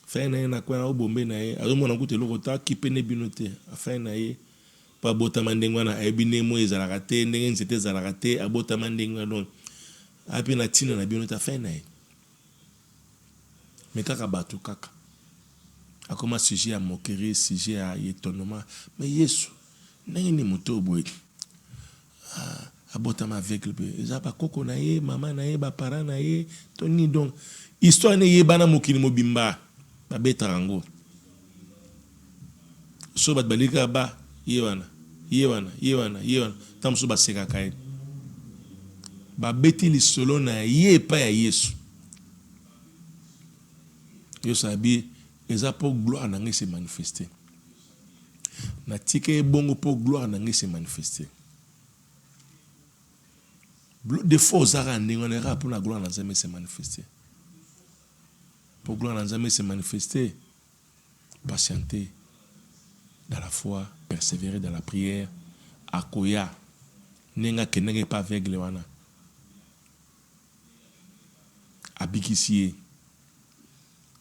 Fena na kwa obombe na ye azomona kuti lokota kipene binote afena ye pa bota mandengwa na ebine mo ezalaka te ndenge nzete ezalaka te abota mandengwa donc api na tina na binote afena ye mais kaka bato kaka akoma sujet à moquerie sujet à étonnement mais Yesu ndenge ni moto boy abota ma avec le eza ba koko na ye mama na ye ba parents na ye toni donc histoire ne ye bana mokili mobimba ba betarango so bat balika ba yewana tamso ba seka kai ba beti li solo na ye pa ya Yesu yo sabi eza po gloire na ngi se manifester na tike bongo po gloire na ngi se manifester de faux ara ndingo ne ra pour la gloire na nzambe se manifester. Pour gloire à Nzambe se manifester, patienter dans la foi, persévérer dans la prière, akoya, nenga kenenge pas aveugle wana, abikisie,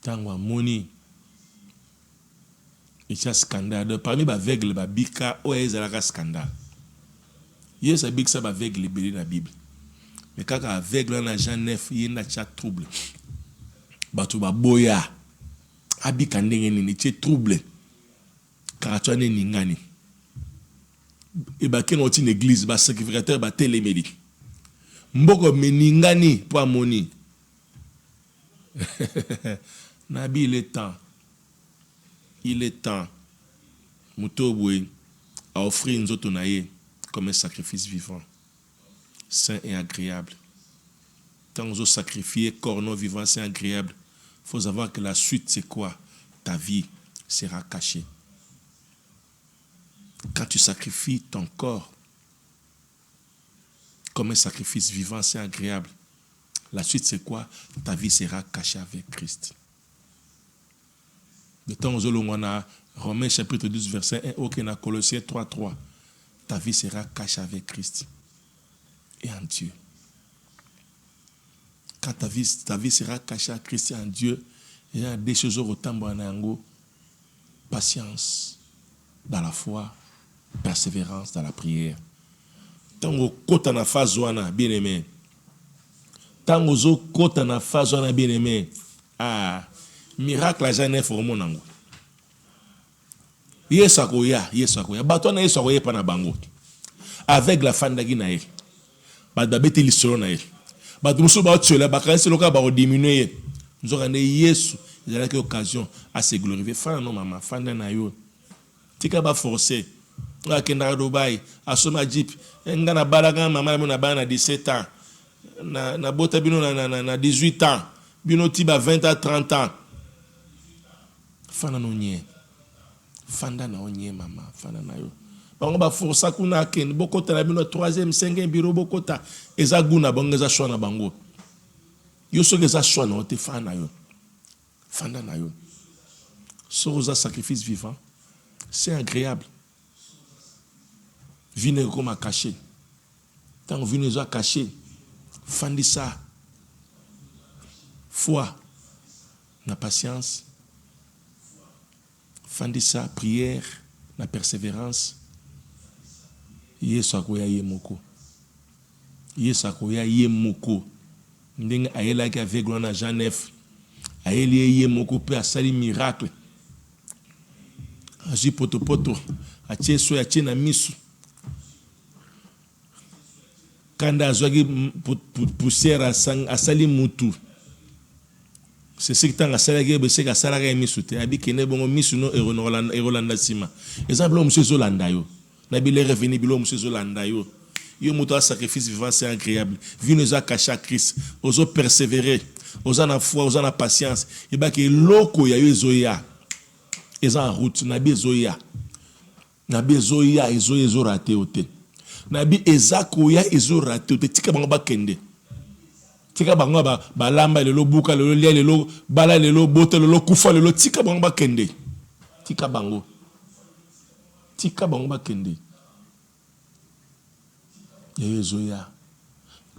tangwa moni, et ça scandale. Parmi les aveugles, les bika, ouais, ils ont un scandale. Yes, abik ça aveugle belé dans la Bible, mais quand aveugle na Jean-Neuf, il y a un trouble. Batu ba boya abika ndenge nini tie trouble karatwa ne ningani e ba ken oti l'église ba sacrificateur ba telemedi mboko meningani po amoni nabi il est temps mutobwe à offrir nzoto na ye comme un sacrifice vivant saint et agréable. Tant que vous sacrifiez corps non vivant, c'est agréable. Il faut savoir que la suite, c'est quoi? Ta vie sera cachée. Quand tu sacrifies ton corps comme un sacrifice vivant, c'est agréable. La suite, c'est quoi? Ta vie sera cachée avec Christ. De temps où on a Romains chapitre 12, verset 1, ok, na Colossiens 3, 3. Ta vie sera cachée avec Christ et en Dieu. Quand ta vie sera cachée à Christ et en Dieu, il y a des choses au tambour en ango. Patience dans la foi, persévérance dans la prière. Tango kota na phase wana bien aimé. Tango zo kota na phase wana bien aimé. Ah, miracle jamais formé nango. Yesu akoya. Bato na Yesu akoya pa na bango. Avec la fandagi na ye. Bato bete lisolo na ye. Bato muso ba tsola ba kanse loka ba diminuer. Nous avons Yesu, il a l'occasion à se glorifier. Fana no mama, fanda na yo. Tika ba forcer. Nga kenda Dubai, asoma jeep. Nga na balaga mama na bana 17 ans. Na bota bino na 18 ans. Bino tiba 20 à 30 ans. Fana no nye. Fanda na onye mama, fanda na yo. Bango ba força kuna ken bokota na bino 3e 5e bureau bokota eza guna bango eza shona bango. Yo soki eza shona ote fanda na yo. Fanda na yo. Soza sacrifice vivant. C'est agréable. Vine comme à cacher. Tant que vine à cacher, fandi ça. Foi, la patience. Fandi ça, prière, la persévérance. Yesu akoya ye moko. Yesu akoya ye moko. Ndenge ayela ki aveugle na Jean 9. Ayeli ye moko pe asali miracle. Aji poto poto. Atie so ya na misu. Kanda azwaki poussière asali mutu. C'est ce que tant asalaki bese ka salaka misu te. Abi kene bongo misu no erolanda sima. Exemple monsieur Zolanda yo. Na bi le revenu bilo monsieur Zolanda yo. Yo mutu sacrifice vivant c'est agréable. Vu nous a caché à Christ. Ozo persévérer. Ozo na foi, ozo na patience. Et ba ke loko ya yo ezoya. Eza en route na bi ezoya. Na bi ezoya ezo raté ote. Nabi ezakoya ezo raté ote tika bango bakende. Tika bango ba lamba lelo buka lelo lia lelo bala lelo bota lelo kufa lelo tika bango bakende. Tika bango bakende. Ezoya.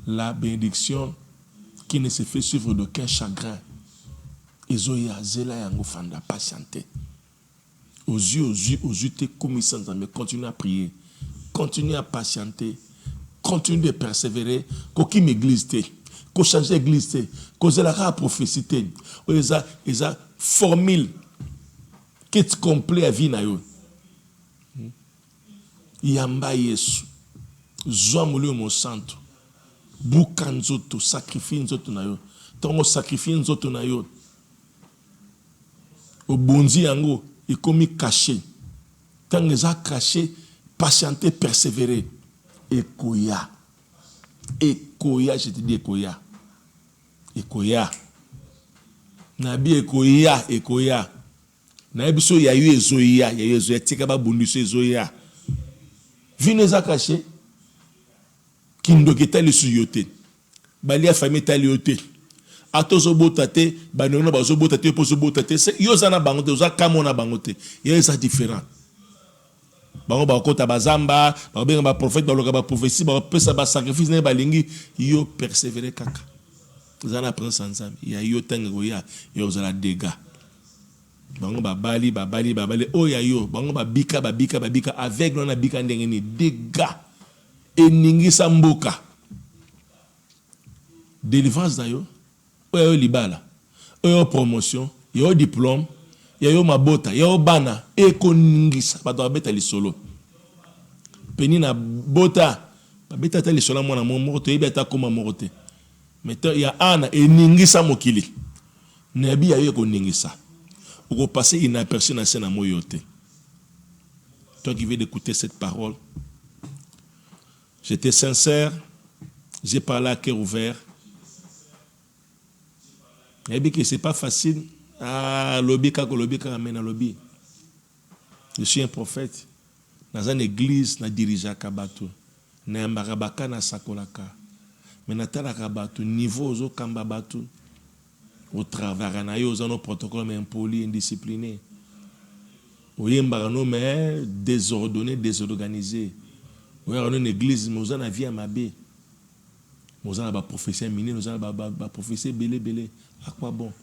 La bénédiction qui ne se fait suivre d'aucun chagrin. Ezoya zela yango fanda patienter. Aux yeux te commissions mais continue à prier. Continue à patienter, continue de persévérer. Qu'aucune église te, qu'au changer l'église te, qu'aux la prophétie te, eza formule qui est complet à vie na yo. Yamba Yesu, zoa mulio mo santo, buka nzoto, sacrifie nzoto na yo, tongo sacrifie nzoto na yo. Obonzi yango, ikomi caché, tango eza caché. Patienter, persévérer. Ekoya. Ekoya, je te dis ekoya. Ekoya. Nabi ekoya. Nabi so yayu ezoya. Yayu ezoya. Tika ba bundiso ezoya. Vineza caché. Kindoki tali suyote. Bali a famille tali yote. Atozo botate. Banona bazo botate. Pozo botate. Yozana bangote. Yoza kamona bangote. Yoza différent. Bango ba kota bazamba, ba benga ba prophète ba loka ba prophétie, ba pesa ba sacrifice ne ba lingi yo persévérer kaka. Zana prendre ensemble. Ya yo tango ya yo zala dégâts. Bango ba bali o ya yo, bango ba bika avec na bika ndenge ni dégâts. Eningi samboka. Délivrance da yo. O yo libala. O yo promotion, yo diplôme. Yayo mabota, yayo bana, eko ningisa, bato abeta lisolo. Peni na bota, babeta ta lisolo mwana moko, yebi ata koma moko te. Meto ya ana eningisa mokili. Nebi yayo eko ningisa. Oko passer inaperçu na scène moyo te. Toi qui viens d'écouter cette parole, j'étais sincère, j'ai parlé à cœur ouvert. Nebi que c'est pas facile. Ah, lobby amena lobby. Je suis un prophète. Dans une église, na dirige kabatu. Na marabaka na sakolaka. Mais na tala kabatu niveau zo kamba batu. Au travail na yo zo no protocole mais impoli, indiscipliné. Oyemba no mais désordonné, désorganisé. Oya une église mais zo na vie amabe. Nous avons des prophéties minies, nous avons des prophéties belé. À quoi bon?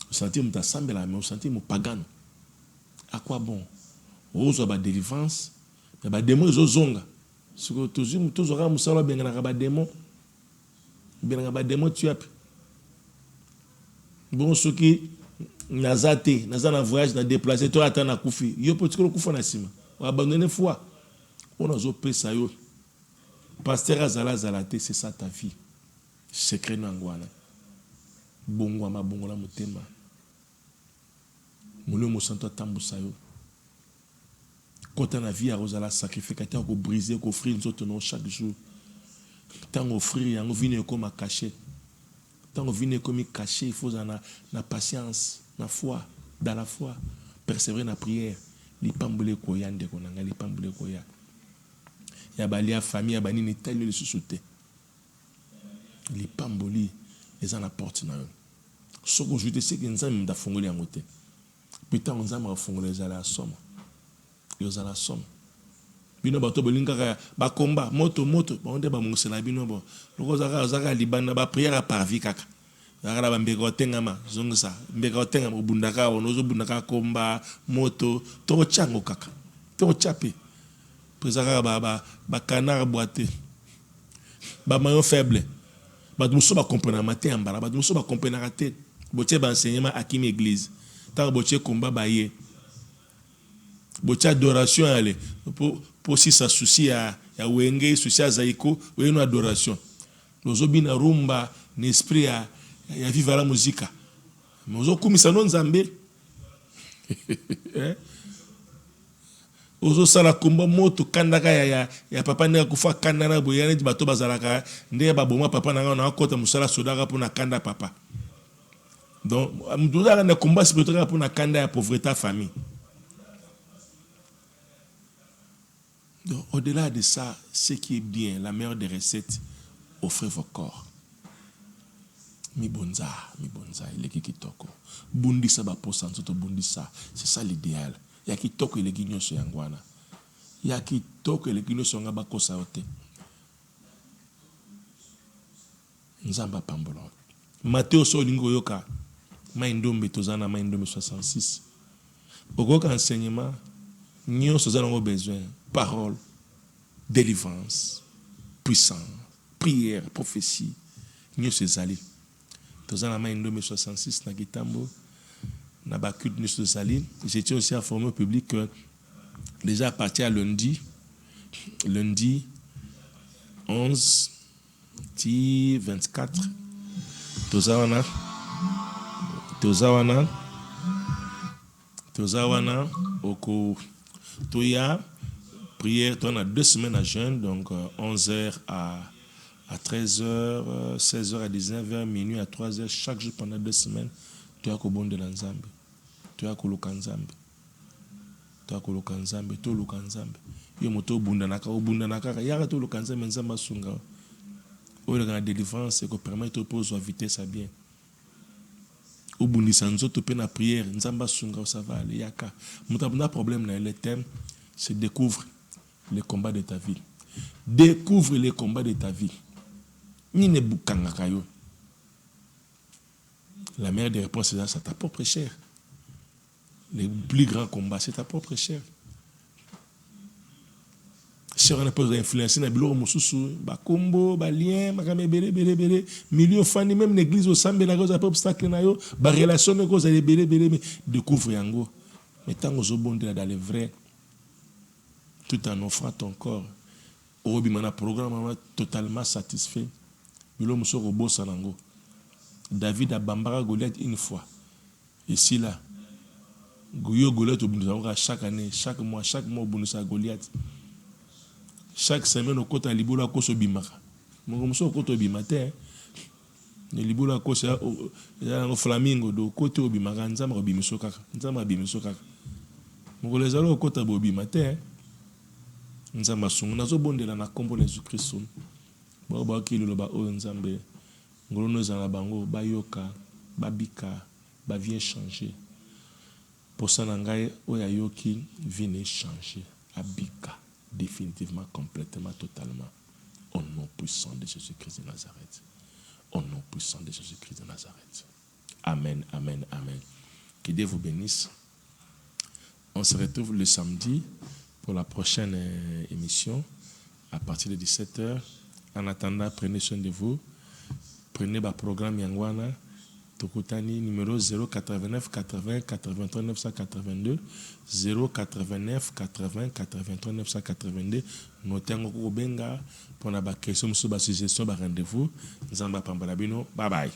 Vous sentez que vous avez mais vous sentez que vous pagan. À quoi bon? Vous avez des délivrance, mais des démons, ils ont zonga. Si vous avez tous des démons, des démons, tu as. Bon, ceux qui nazate, nazana voyage, na déplacé, toi attends na koufi. Yo peut que le koufa na sima. On abandonne foi. On a zopé ça yo. Pasteur Azala Zalate, c'est ça ta vie. Secret nangwana. Bongo ma bongo la motema. Moulé mo santo tambu sayo. Quand on a vie à Rosala sacrifier, quand on briser, qu'on offrir nous autres non chaque jour. Tant on offrir, on vient comme à cacher. Tant on vient comme cacher, il faut la patience, la foi, dans la foi, persévérer dans la prière. Les pambole koya ndeko nanga, les pambole koya. Ya bali ya famille, ya bani ni tali le sous-sauté. Les pamboli, les en apportent na eux. Ce que je te sais que nous avons da fongoli en côté. Putain, nous avons fongoli les à la somme. Ils ont la somme. Bino bato bolinga ba combat moto ba onde ba monsela bino bo. Loko zaka libana ba prière par vie kaka. Zaka ba mbeka tengama zonga mbeka tengama bundaka onozo bundaka komba moto to chango kaka. To chapi. Prezaka ba canard boité. Ba maillon faible. Ba muso ba comprendre matin ambara, ba muso ba comprendre raté. Botie ba enseignement à kim église. Tant botie combat ba yé. Botie adoration aller pour si ça souci ya wenge souci à zaiko ou une adoration. Nous obina rumba n'esprit ya vivre la musique. Mais ozo kumisa non nzambe. Ozo sala komba moto kandaka ya papa ndeka kufa kanda na boyane di bato bazalaka ndeka baboma papa nanga na kota musala sodaka pour na kanda papa. Donc mudula na komba spirituel pour na kanda ya pauvreté famille. Donc, au-delà de ça, ce qui est bien, la meilleure des recettes, offrez vos corps. Mi bonza, il est qui toko. Bundisa ba posa nzoto bundisa. C'est ça l'idéal. Ya ki toko il est guignon sur yangwana. Ya ki toko il est guignon sur ngaba kosa ote. Nzamba pambolo. Matthéo so lingo yoka. Maindombe tozana maindombe 66. Ogoka enseignement, nyo sozana ngo besoin. Parole, délivrance, puissance, prière, prophétie. Nous sommes allés. Dans la main de 66, na Gitambo, na Bakut, nous sommes allés. J'étais aussi informé au public que déjà à partir à lundi 11, 24, Tozawana, Oko, Toya, prière, on a 2 semaines à jeûne, donc 11h à 13h, 16h à 19h, minuit à 3h, chaque jour pendant 2 semaines, tu as qu'au bon de l'ensemble. Tu as qu'au lokanzambe. Tu as qu'au lokanzambe, tu as lokanzambe. Yo moto bundanaka, yara tu lokanzambe, nzamba sunga. Ou la délivrance, c'est qu'on permet de poser la vitesse à bien. Ou bundisanzo, tu peux la prière, nzamba sunga, ça va aller, yaka. Mon problème, le thème, c'est découvre les combats de ta vie. Découvre les combats de ta vie. La meilleure des réponses, c'est ta propre chair. Les plus grands combats, c'est ta propre chair. Si on a pas d'influence, on a besoin de bakombo, balien, bele, milieu fani même l'église au sambe la cause obstacle na yo, ba relation na cause bele, découvre yango. Mais tant que bon dans les vrais, tout en offrant ton corps, au bimana programme totalement satisfait. Bilo muso robo sanango. David a bambara Goliath une fois. Ici là, Goliath au chaque année, chaque mois au Goliath. Chaque semaine au côté libola koso bimaka. Mon muso au côté bimate. Ne libola koso ya flamingo do côté bimaka nzama bimiso kaka. Nzama bimiso kaka. Mon les alo au côté bimate. Nzamba sungu nazo bondela na kombo na Jésus Christ. Ba ki lo ba o nzambe. Ngolono za na bango ba yoka, ba bika, ba vient changer. Pour ça nangai o ya yoki vient changer, abika définitivement complètement totalement au nom nom puissant de Jésus-Christ de Nazareth. Au nom puissant de Jésus-Christ de Nazareth. Amen, amen, amen. Que Dieu vous bénisse. On se retrouve le samedi pour la prochaine émission à partir de 17h. En attendant, prenez soin de vous. Prenez le programme Yangwana. Tokutani numéro 089 80 83 982 089 80 83 982. Notez en benga pour la question sur la suggestion de rendez-vous. Nzamba Pambalabino. Bye bye.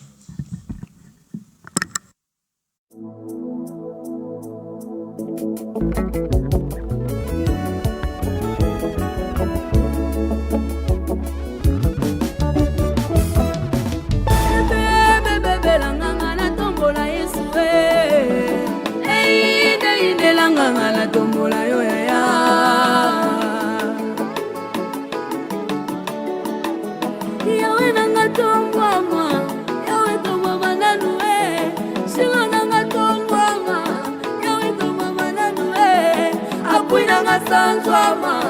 La tombola yo ya ya yawe nanga tombwama yawe tombwama nanue singa nanga tombwama yawe tombwama nanue akwina nga sanzwama